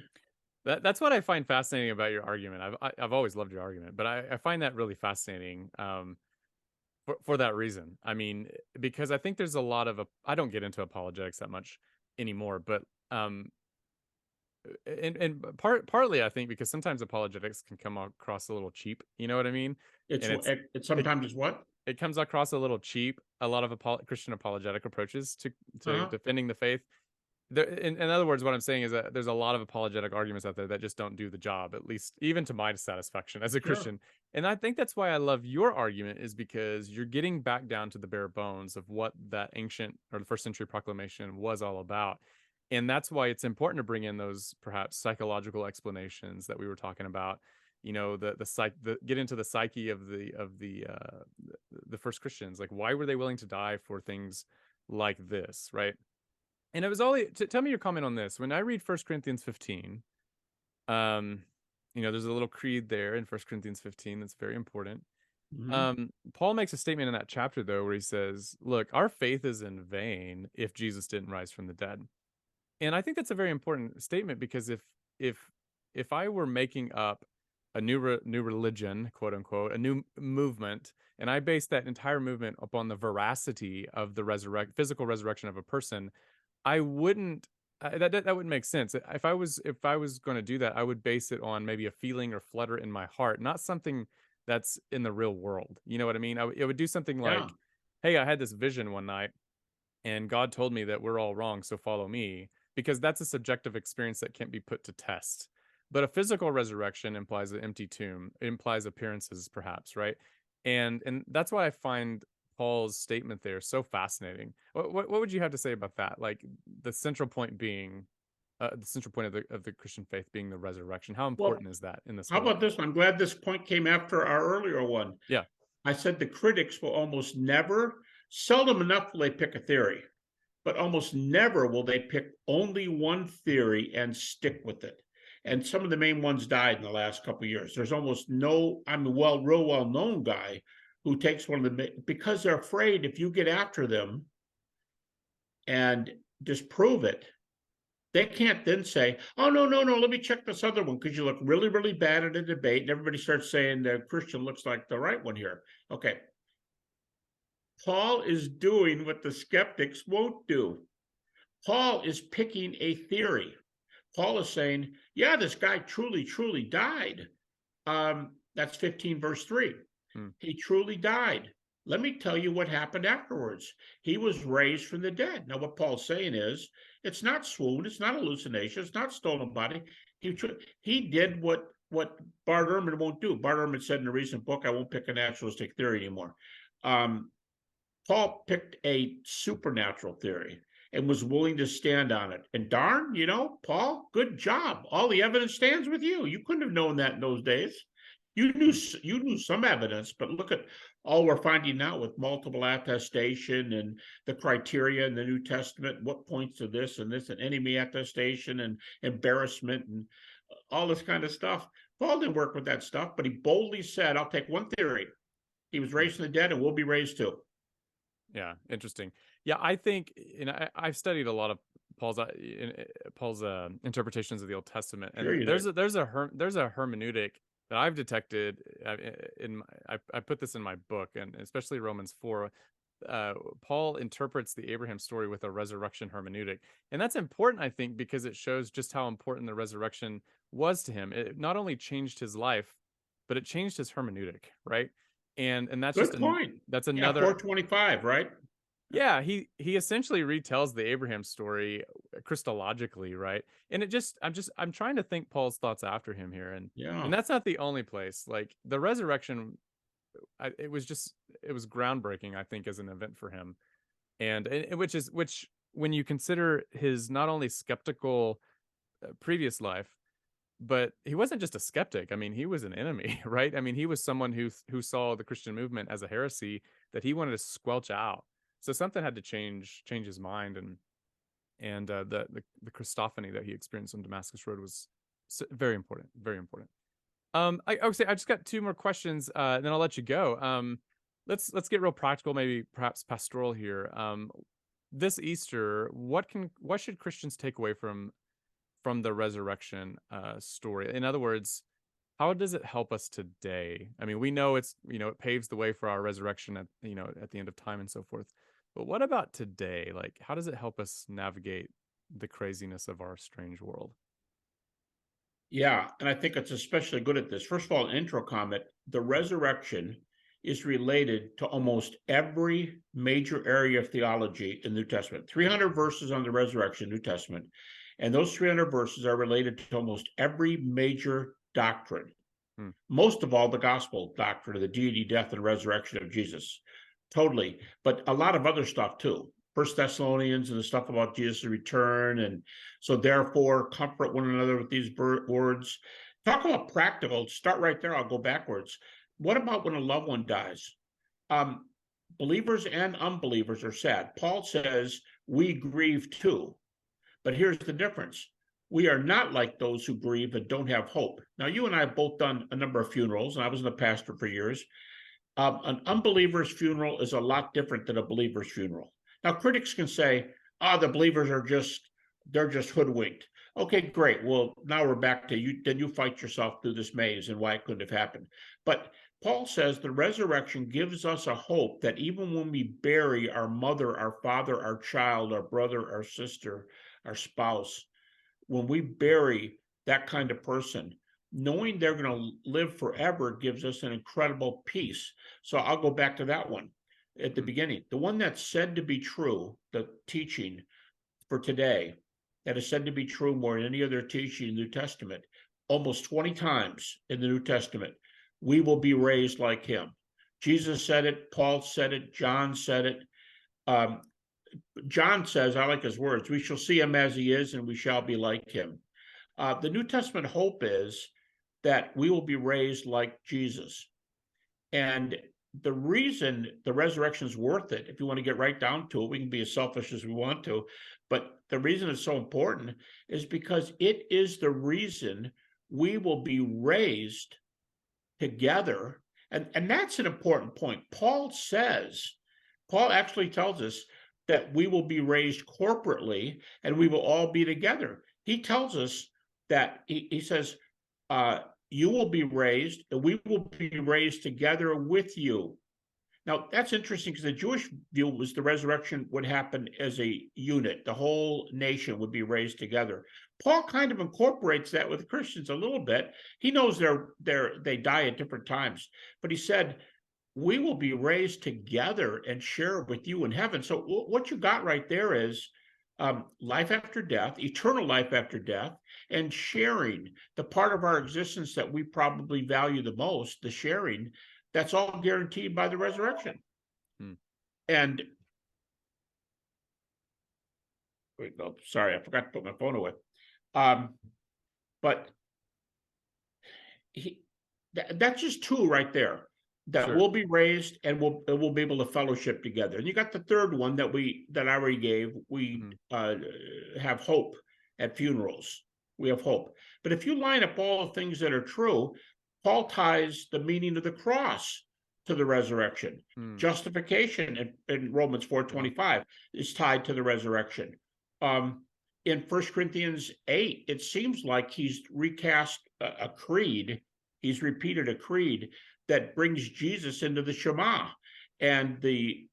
That's what I find fascinating about your argument. I've always loved your argument, but I find that really fascinating, for that reason. I mean, because I think there's a lot of I don't get into apologetics that much anymore, but and partly I think because sometimes apologetics can come across a little cheap. You know what I mean? It's And it sometimes it's what? it comes across a little cheap. A lot of Christian apologetic approaches to Uh-huh. defending the faith. In other words, what I'm saying is that there's a lot of apologetic arguments out there that just don't do the job, at least even to my satisfaction as a Sure. Christian. And I think that's why I love your argument, is because you're getting back down to the bare bones of what that ancient or the first century proclamation was all about. And that's why it's important to bring in those perhaps psychological explanations that we were talking about. Get into the psyche of the first Christians. Like, why were they willing to die for things like this, right? And it was all tell me your comment on this. When I read 1 Corinthians 15, um, there's a little creed there in 1 Corinthians 15 that's very important. Mhm. Paul makes a statement in that chapter though where he says, "Look, our faith is in vain if Jesus didn't rise from the dead." And I think that's a very important statement because if if I were making up a new religion, quote unquote, a new movement, and I based that entire movement upon the veracity of the physical resurrection of a person, I wouldn't that wouldn't make sense. If I was going to do that, I would base it on maybe a feeling or flutter in my heart, not something that's in the real world. You know what I mean? It would do something Yeah. like, "Hey, I had this vision one night and God told me that we're all wrong, so follow me," because that's a subjective experience that can't be put to test. But a physical resurrection implies an empty tomb, it implies appearances, perhaps, right? And that's why I find Paul's statement there so fascinating. What would you have to say about that? Like the central point being the central point of the Christian faith being the resurrection. How Well, important is that in this how whole? about this one? I'm glad this point came after our earlier one. Yeah. I said the critics will almost never, seldom enough will they pick a theory, but almost never will they pick only one theory and stick with it. And some of the main ones died in the last couple of years. There's almost no, I'm a real well known guy who takes one of the, because they're afraid if you get after them and disprove it, They can't then say, oh, no, no, no, let me check this other one because you look really, really bad at a debate. And everybody starts saying the Christian looks like the right one here. Okay. Paul is doing what the skeptics won't do. Paul is picking a theory. Paul is saying, yeah, this guy truly, truly died. That's 15 verse 3. He truly died. Let me tell you what happened afterwards. He was raised from the dead. Now, what Paul's saying is, it's not swoon, it's not hallucination, it's not stolen body. He did what Bart Ehrman won't do. Bart Ehrman said in a recent book, I won't pick a naturalistic theory anymore. Paul picked a supernatural theory and was willing to stand on it. And darn, Paul, good job. All the evidence stands with you. You couldn't have known that in those days. You knew some evidence, but look at all we're finding now with multiple attestation and the criteria in the New Testament, what points to this and enemy attestation and embarrassment and all this kind of stuff. Paul didn't work with that stuff, but he boldly said, I'll take one theory. He was raised from the dead and we'll be raised too. Yeah, interesting. Yeah, I think, I've studied a lot of Paul's interpretations of the Old Testament, and Sure there's a hermeneutic that I've detected I put this in my book, and especially Romans 4. Paul interprets the Abraham story with a resurrection hermeneutic, and that's important, I think, because it shows just how important the resurrection was to him. It not only changed his life, but it changed his hermeneutic, right? And that's Good just point. that's Yeah, another 425, right? Yeah, he essentially retells the Abraham story Christologically, right? And I'm trying to think Paul's thoughts after him here, and Yeah. that's not the only place. Like the resurrection, it was groundbreaking, I think, as an event for him, and which when you consider his not only skeptical previous life, but he wasn't just a skeptic. I mean, he was an enemy, right? I mean, he was someone who saw the Christian movement as a heresy that he wanted to squelch out. So something had to change his mind, and the Christophany that he experienced on Damascus Road was very important, very important. I would say I just got two more questions, and then I'll let you go. Let's get real practical, maybe perhaps pastoral here. This Easter, what should Christians take away from the resurrection story? In other words, how does it help us today? I mean, we know it paves the way for our resurrection at the end of time and so forth. But what about today? Like, how does it help us navigate the craziness of our strange world? Yeah, and I think it's especially good at this. First of all, an intro comment, the resurrection is related to almost every major area of theology in the New Testament. 300 verses on the resurrection, New Testament. And those 300 verses are related to almost every major doctrine. Most of all, the gospel doctrine of the deity, death, and resurrection of Jesus. Totally. But a lot of other stuff too. First Thessalonians and the stuff about Jesus' return. And so therefore, comfort one another with these words. Talk about practical. Start right there. I'll go backwards. What about when a loved one dies? Believers and unbelievers are sad. Paul says we grieve too. But here's the difference. We are not like those who grieve and don't have hope. Now, you and I have both done a number of funerals, and I was a pastor for years. An unbeliever's funeral is a lot different than a believer's funeral. Now, critics can say, the believers they're just hoodwinked. Okay, great. Well, now we're back to you. Then you fight yourself through this maze and why it couldn't have happened. But Paul says the resurrection gives us a hope that even when we bury our mother, our father, our child, our brother, our sister, our spouse, when we bury that kind of person, knowing they're going to live forever gives us an incredible peace. So I'll go back to that one at the beginning. The one that's said to be true, the teaching for today, that is said to be true more than any other teaching in the New Testament, almost 20 times in the New Testament, we will be raised like him. Jesus said it, Paul said it, John said it. John says, I like his words, we shall see him as he is and we shall be like him. The New Testament hope is that we will be raised like Jesus. And the reason the resurrection is worth it, if you want to get right down to it, we can be as selfish as we want to, but the reason it's so important is because it is the reason we will be raised together. And that's an important point. Paul actually tells us that we will be raised corporately and we will all be together. He tells us that he says, you will be raised and we will be raised together with you. Now, that's interesting because the Jewish view was the resurrection would happen as a unit. The whole nation would be raised together. Paul kind of incorporates that with Christians a little bit. He knows they die at different times, but he said, we will be raised together and share with you in heaven. So what you got right there is life after death, eternal life after death, and sharing the part of our existence that we probably value the most, the sharing, that's all guaranteed by the resurrection. And wait, no, sorry, I forgot to put my phone away. But that's just two right there. That Sure. will be raised and we'll be able to fellowship together. And you got the third one that I already gave. We have hope at funerals. We have hope. But if you line up all the things that are true, Paul ties the meaning of the cross to the resurrection. Justification in Romans 4:25 is tied to the resurrection. In 1 Corinthians 8, it seems like he's recast a creed. He's repeated a creed that brings Jesus into the Shema. And the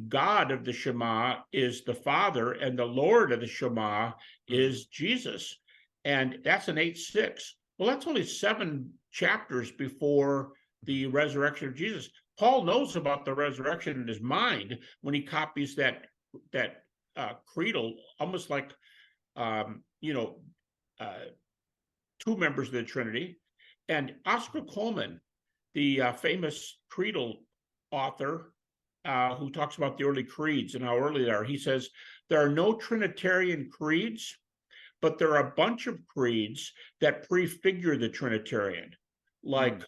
God of the Shema is the Father, and the Lord of the Shema is Jesus. And that's an 8:6. Well, that's only 7 chapters before the resurrection of Jesus. Paul knows about the resurrection in his mind when he copies that creedal, almost like two members of the Trinity. And Oscar Coleman, the famous creedal author who talks about the early creeds and how early they are, he says, there are no Trinitarian creeds, but there are a bunch of creeds that prefigure the Trinitarian, like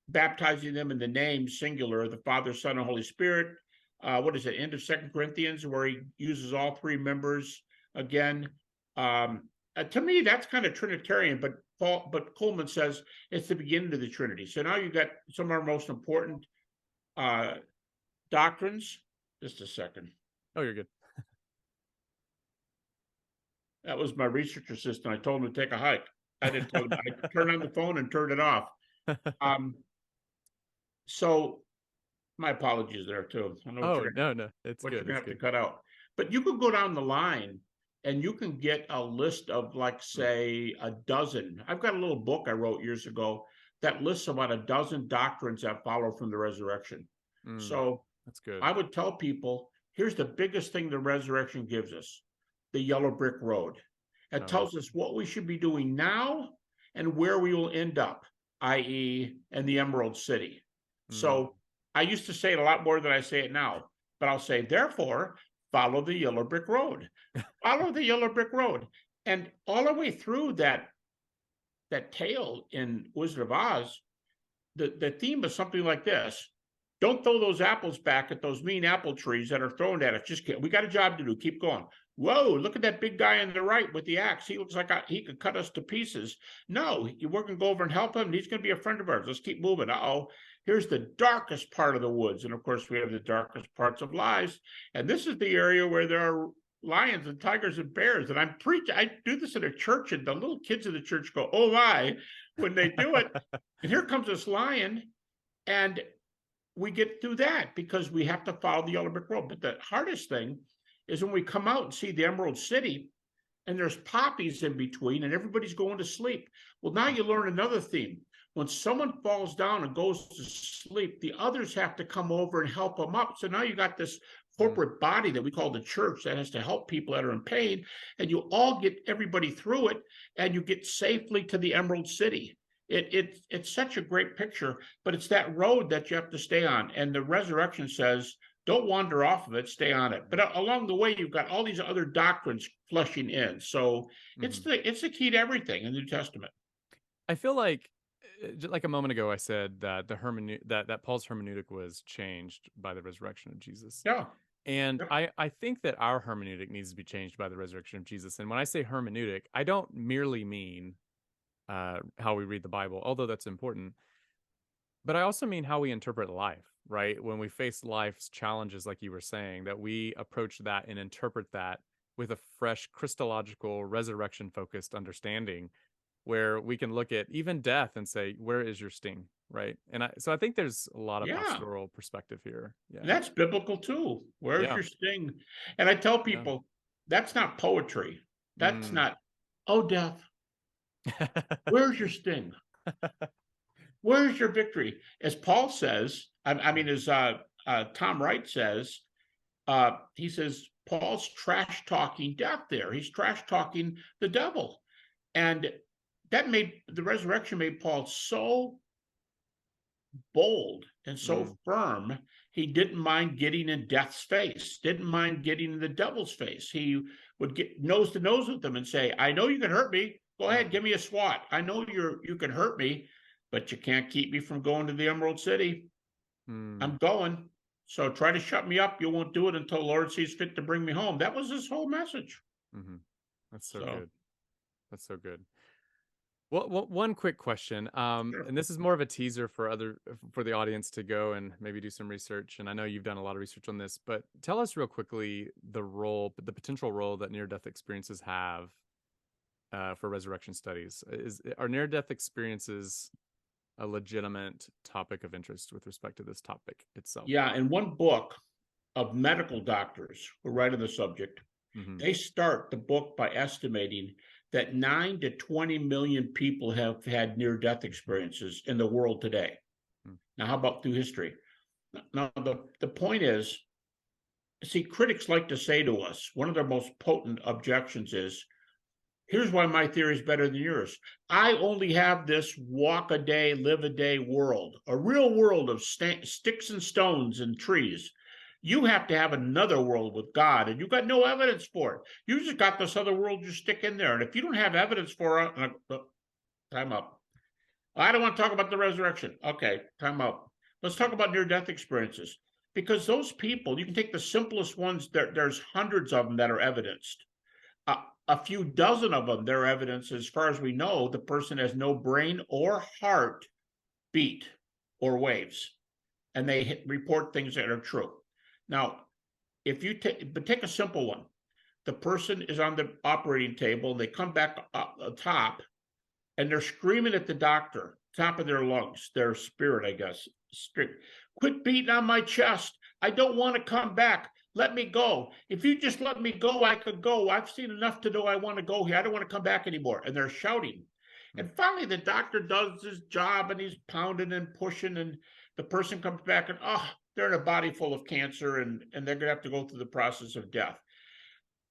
baptizing them in the name singular, the Father, Son, and Holy Spirit. What is it, end of 2 Corinthians, where he uses all 3 members again. To me, that's kind of Trinitarian, but Coleman says it's the beginning of the Trinity. So now you've got some of our most important doctrines. Just a second. Oh, you're good. That was my research assistant. I told him to take a hike. I didn't tell him. I turned on the phone and turned it off. So my apologies there too. I know no, it's good. You're gonna It's have good. to cut out. But you could go down the line and you can get a list of, like, say, a dozen. I've got a little book I wrote years ago that lists about a dozen doctrines that follow from the resurrection. So that's good. I would tell people, here's the biggest thing the resurrection gives us: the yellow brick road. It tells us what we should be doing now and where we will end up, i.e., in the Emerald City. So I used to say it a lot more than I say it now, but I'll say, therefore, follow the yellow brick road. Follow the yellow brick road. And all the way through that tale in Wizard of Oz, the theme is something like this: don't throw those apples back at those mean apple trees that are thrown at us. Just we got a job to do. Keep going. Whoa, look at that big guy on the right with the axe. He looks like he could cut us to pieces. No, we're going to go over and help him. He's going to be a friend of ours. Let's keep moving. Here's the darkest part of the woods. And of course, we have the darkest parts of lives. And this is the area where there are lions and tigers and bears. And I do this in a church, and the little kids in the church go, oh my, when they do it. And here comes this lion. And we get through that because we have to follow the yellow brick road. But the hardest thing is when we come out and see the Emerald City and there's poppies in between and everybody's going to sleep. Well, now you learn another theme. When someone falls down and goes to sleep, the others have to come over and help them up. So now you got this corporate body that we call the church that has to help people that are in pain, and you all get everybody through it, and you get safely to the Emerald City. It's such a great picture, but it's that road that you have to stay on. And the resurrection says, don't wander off of it, stay on it. But along the way, you've got all these other doctrines flushing in. So it's the key to everything in the New Testament. I feel like a moment ago, I said that that Paul's hermeneutic was changed by the resurrection of Jesus. Yeah. And I think that our hermeneutic needs to be changed by the resurrection of Jesus. And when I say hermeneutic, I don't merely mean how we read the Bible, although that's important, but I also mean how we interpret life. right? When we face life's challenges, like you were saying, that we approach that and interpret that with a fresh, Christological, resurrection focused understanding where we can look at even death and say, where is your sting? Right. And so I think there's a lot of Yeah. pastoral perspective here. Yeah. And that's biblical too. Where's Yeah. your sting? And I tell Yeah. people, that's not poetry. That's Mm. not, oh, death, where's your sting? Where's your victory? As Paul says, I mean, as Tom Wright says, he says, Paul's trash talking death there. He's trash talking the devil. And that made the resurrection made Paul so bold and so Mm. firm. He didn't mind getting in death's face, didn't mind getting in the devil's face. He would get nose to nose with them and say, I know you can hurt me. Go ahead, give me a swat. I know you can hurt me, but you can't keep me from going to the Emerald City. Mm. I'm going. So try to shut me up. You won't do it until the Lord sees fit to bring me home. That was his whole message. Mm-hmm. That's so So good. That's so good. Well, one quick question, sure. and this is more of a teaser for the audience to go and maybe do some research. And I know you've done a lot of research on this, but tell us real quickly the potential role that near-death experiences have for resurrection studies. Are near-death experiences a legitimate topic of interest with respect to this topic itself? Yeah, in one book of medical doctors who write on the subject, Mm-hmm. they start the book by estimating that 9 to 20 million people have had near-death experiences in the world today. Mm-hmm. Now, how about through history? Now, the point is, see, critics like to say to us, one of their most potent objections is, here's why my theory is better than yours. I only have this walk a day, live a day world, a real world of sticks and stones and trees. You have to have another world with God, and you've got no evidence for it. You just got this other world you stick in there. And if you don't have evidence for it, time up. I don't want to talk about the resurrection. Okay, time up. Let's talk about near-death experiences. Because those people, you can take the simplest ones, there's hundreds of them that are evidenced. A few dozen of them, their evidence, as far as we know, the person has no brain or heart beat or waves, and they report things that are true. Now, if you take a simple one, the person is on the operating table, they come back up the top, and they're screaming at the doctor, top of their lungs, their spirit, I guess. Quit beating on my chest. I don't want to come back. Let me go. If you just let me go, I could go. I've seen enough to know I want to go here. I don't want to come back anymore. And they're shouting. And finally, the doctor does his job and he's pounding and pushing. And the person comes back and, they're in a body full of cancer and they're going to have to go through the process of death.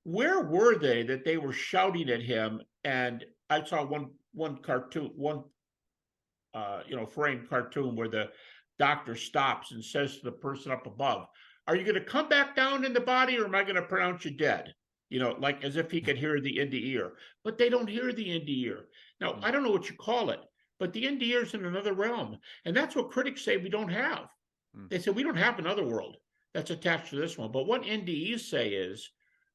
Where were they that they were shouting at him? And I saw one cartoon, framed cartoon where the doctor stops and says to the person up above, are you going to come back down in the body or am I going to pronounce you dead? Like as if he could hear the end ear. But they don't hear the end ear. Now, I don't know what you call it, but the end ear is in another realm. And that's what critics say we don't have. They say we don't have another world that's attached to this one. But what NDEs say is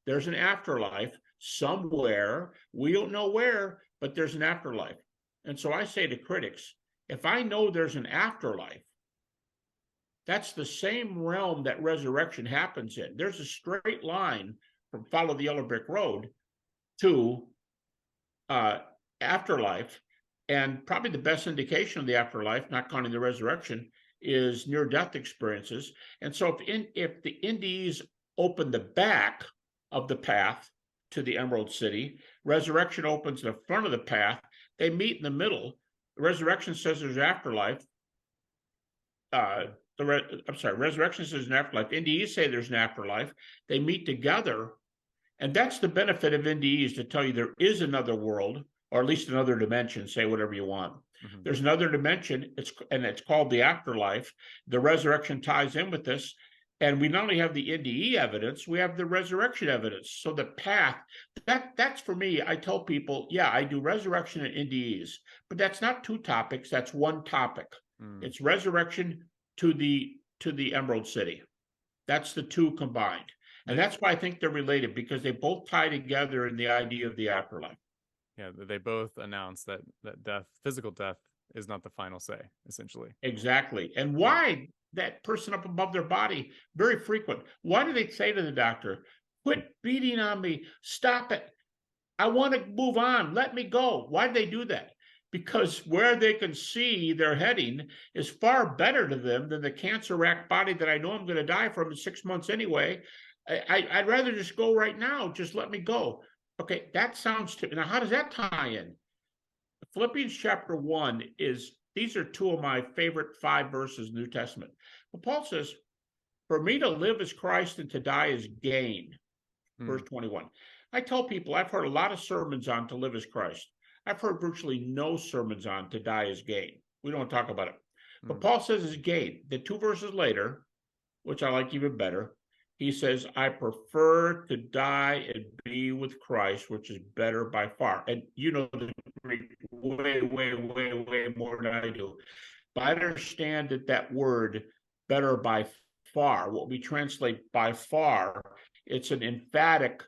there's an afterlife somewhere. We don't know where, but there's an afterlife. And so I say to critics, if I know there's an afterlife, that's the same realm that resurrection happens in. There's a straight line from Follow the Yellow Brick Road to afterlife. And probably the best indication of the afterlife, not counting the resurrection, is near-death experiences. And so if the NDEs open the back of the path to the Emerald City, resurrection opens the front of the path, they meet in the middle. Resurrection says there's afterlife. Resurrection says an afterlife. NDEs say there's an afterlife. They meet together, and that's the benefit of NDEs, to tell you there is another world, or at least another dimension. Say whatever you want. Mm-hmm. There's another dimension. It's called the afterlife. The resurrection ties in with this, and we not only have the NDE evidence, we have the resurrection evidence. So the path, that's for me. I tell people, yeah, I do resurrection and NDEs, but that's not two topics. That's one topic. It's resurrection to the Emerald City. That's the two combined. And that's why I think they're related, because they both tie together in the idea of the afterlife. Yeah, they both announce that death, physical death, is not the final say, essentially. Exactly. And why that person up above their body, very frequent. Why do they say to the doctor, quit beating on me, stop it, I want to move on, let me go? Why do they do that? Because where they can see they're heading is far better to them than the cancer-racked body that I know I'm going to die from in 6 months anyway. I'd rather just go right now, just let me go. Okay, that sounds to now, how does that tie in? Philippians chapter 1 is, these are two of my favorite 5 verses in the New Testament. But Paul says, for me to live is Christ and to die is gain. Verse 21. I tell people, I've heard a lot of sermons on to live as Christ. I've heard virtually no sermons on to die as gain. We don't talk about it. But Paul says it's gain. The 2 verses later, which I like even better, he says, I prefer to die and be with Christ, which is better by far. And you know the Greek way, way, way, way more than I do. But I understand that word better by far, what we translate by far, it's an emphatic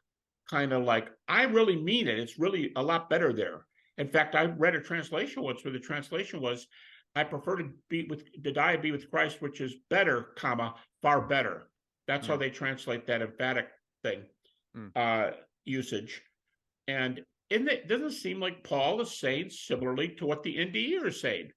kind of like, I really mean it. It's really a lot better there. In fact, I read a translation once where the translation was, I prefer to die and be with Christ, which is better, comma, far better. That's how they translate that emphatic thing, usage. And it doesn't seem like Paul is saying similarly to what the NDE are saying.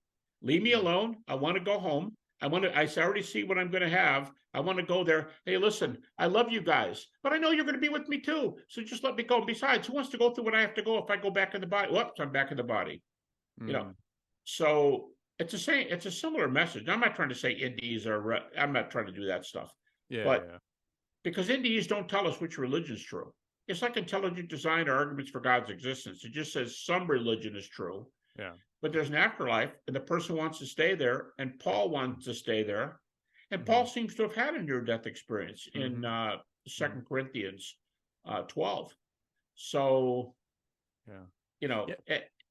Leave me alone. I want to go home. I already see what I'm going to have. I want to go there. Hey, listen, I love you guys, but I know you're going to be with me too. So just let me go. Besides, who wants to go through what I have to go if I go back in the body? Whoops, I'm back in the body. You know, so it's a similar message. I'm not trying to say NDEs are, I'm not trying to do that stuff. Because NDEs don't tell us which religion is true. It's like intelligent design or arguments for God's existence. It just says some religion is true. But there's an afterlife, and the person wants to stay there, and Paul wants to stay there. And Paul seems to have had a near-death experience in 2 Corinthians 12. So, you know,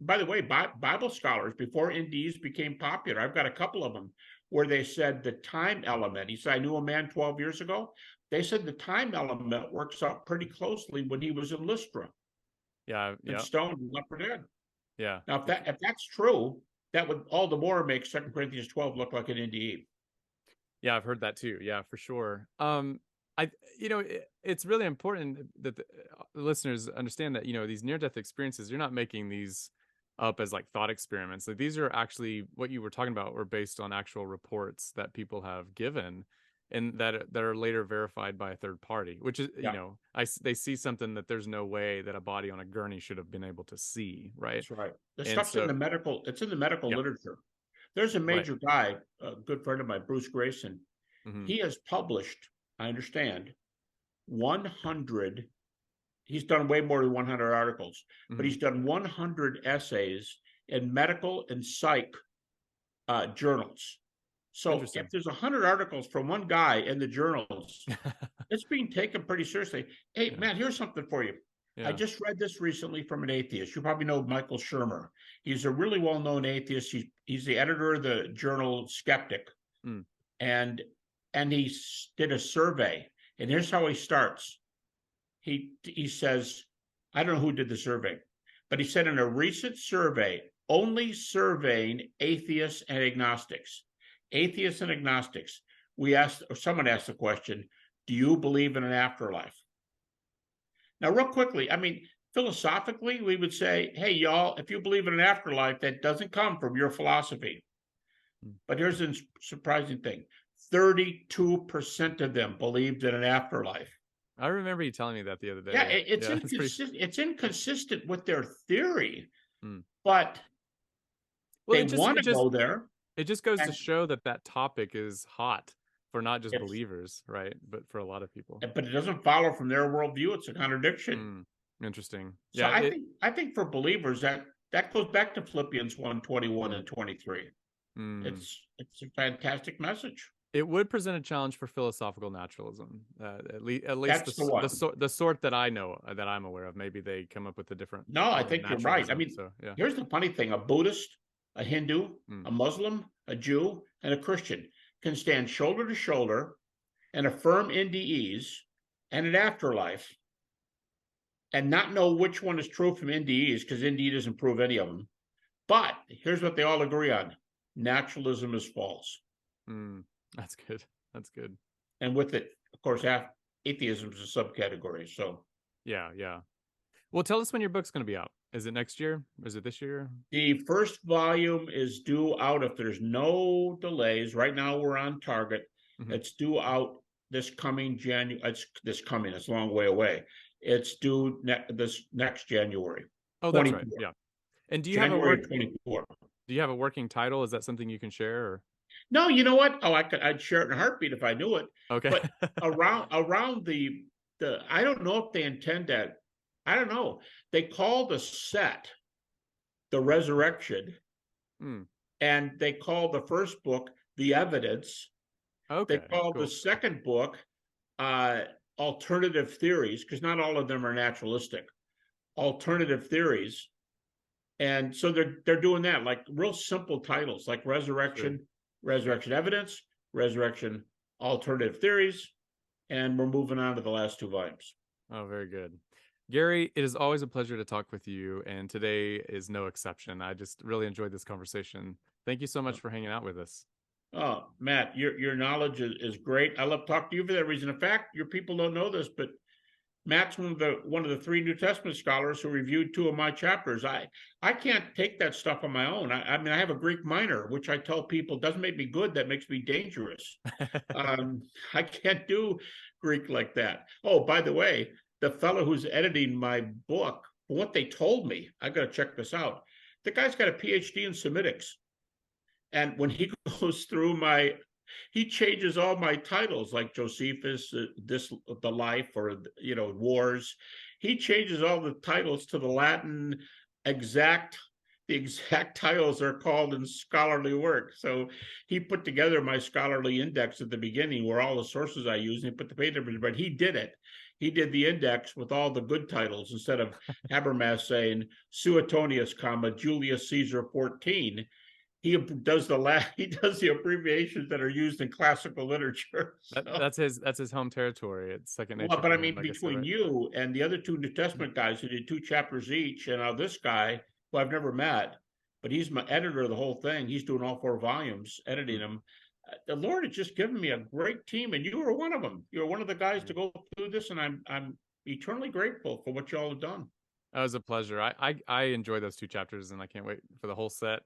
by the way, Bible scholars, before NDEs became popular, I've got a couple of them where they said the time element. He said, I knew a man 12 years ago. They said the time element works out pretty closely when he was in Lystra. And stoned and left for dead. Now, if that's true, that would all the more make 2 Corinthians 12 look like an NDE. Yeah, I've heard that too. Yeah, for sure. It's really important that the listeners understand that, these near-death experiences, you're not making these up as like thought experiments. Like these are actually, what you were talking about were based on actual reports that people have given and that are later verified by a third party, which is, they see something that there's no way that a body on a gurney should have been able to see, right? That's right. The stuff's in the medical, it's in the medical literature. There's a major guy, a good friend of mine, Bruce Grayson. He has published, I understand, 100, he's done way more than 100 articles, but he's done 100 essays in medical and psych journals. So if there's 100 articles from one guy in the journals, it's being taken pretty seriously. Hey, Matt, here's something for you. I just read this recently from an atheist. You probably know Michael Shermer. He's a really well-known atheist. He's the editor of the journal Skeptic. And he did a survey. And here's how he starts. He says, I don't know who did the survey, but he said in a recent survey, only surveying atheists and agnostics. Atheists and agnostics, someone asked the question, do you believe in an afterlife? Now, real quickly, I mean, philosophically, we would say, hey, y'all, if you believe in an afterlife, that doesn't come from your philosophy. But here's the surprising thing. 32% of them believed in an afterlife. I remember you telling me that the other day. Yeah, it's inconsistent with their theory, but they want to go there. It just goes to show that topic is hot for not just believers, right? But for a lot of people. But it doesn't follow from their worldview. It's a contradiction. Interesting. So I think for believers that goes back to Philippians 1:21 and 23. It's a fantastic message. It would present a challenge for philosophical naturalism, at least the sort that I know, that I'm aware of. Maybe they come up with a different. No, I think you're right. I mean, here's the funny thing: a Buddhist, a Hindu, a Muslim, a Jew, and a Christian can stand shoulder to shoulder and affirm NDEs and an afterlife, and not know which one is true from NDEs because NDE doesn't prove any of them. But here's what they all agree on: naturalism is false. That's good. That's good. And with it, of course, atheism is a subcategory. So Yeah, yeah. Well, tell us when your book's going to be out. Is it next year? Is it this year? the first volume is due out if there's no delays. Right now, we're on target. Hmm. It's due out this coming January. It's a long way away. It's due this next January, Oh, that's right. 24. Yeah. And January 24. do you have a working title? Is that something you can share? Or? No, you know what? Oh, I'd share it in a heartbeat if I knew it. Okay. But around the I don't know if they intend that. I don't know. They call the set the resurrection, Mm, and they call the first book the evidence. They okay. call the Cool. second book uh, alternative theories, because not all of them are naturalistic. Alternative theories, and so they're doing that, like real simple titles, like Sure. resurrection evidence, resurrection alternative theories, and we're moving on to the last two volumes. Oh, very good. Gary, it is always a pleasure to talk with you, and today is no exception. I just really enjoyed this conversation. Thank you so much for hanging out with us. Oh, Matt, your knowledge is great. I love talking to you for that reason. In fact, your people don't know this, but Matt's one of the three New Testament scholars who reviewed two of my chapters. I can't take that stuff on my own. I mean, I have a Greek minor, which I tell people doesn't make me good. That makes me dangerous. I can't do Greek like that. Oh, by the way, the fellow who's editing my book, what they told me, I got to check this out. The guy's got a PhD in Semitics, and when he goes through he changes all my titles, like Josephus, the life, or wars. He changes all the titles to the Latin exact. The exact titles are called in scholarly work. So he put together my scholarly index at the beginning, where all the sources I use, and he put the page numbers. But he did it. He did the index with all the good titles instead of Habermas saying Suetonius, Julius Caesar 14. He does the abbreviations that are used in classical literature. So, That's his home territory. It's second well, nature but to I him, mean, like I said, between right? you and the other two New Testament guys who did two chapters each, and now this guy who I've never met, but he's my editor of the whole thing. He's doing all four volumes, editing Mm. them. The Lord has just given me a great team, and you were one of them. You're one of the guys to Mm. go through this, and I'm eternally grateful for what you all have done. That was a pleasure. I enjoy those two chapters, and I can't wait for the whole set.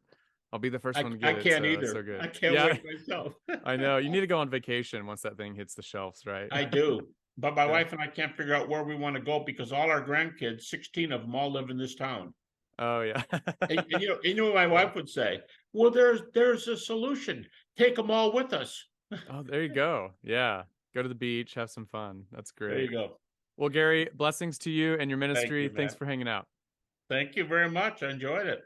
I'll be the first one to I get it, can't so it's so either. good. I can't Yeah, wait myself. I know. You need to go on vacation once that thing hits the shelves, right? I do. But my Yeah. wife and I can't figure out where we want to go because all our grandkids, 16 of them, all live in this town. Oh yeah. And what my Yeah. wife would say? Well, there's a solution. Take them all with us. Oh, there you go. Yeah. Go to the beach, have some fun. That's There great. you go. Well, Gary, blessings to you and your Thank ministry. you, Thanks Matt. for hanging out. Thank you very much. I enjoyed it.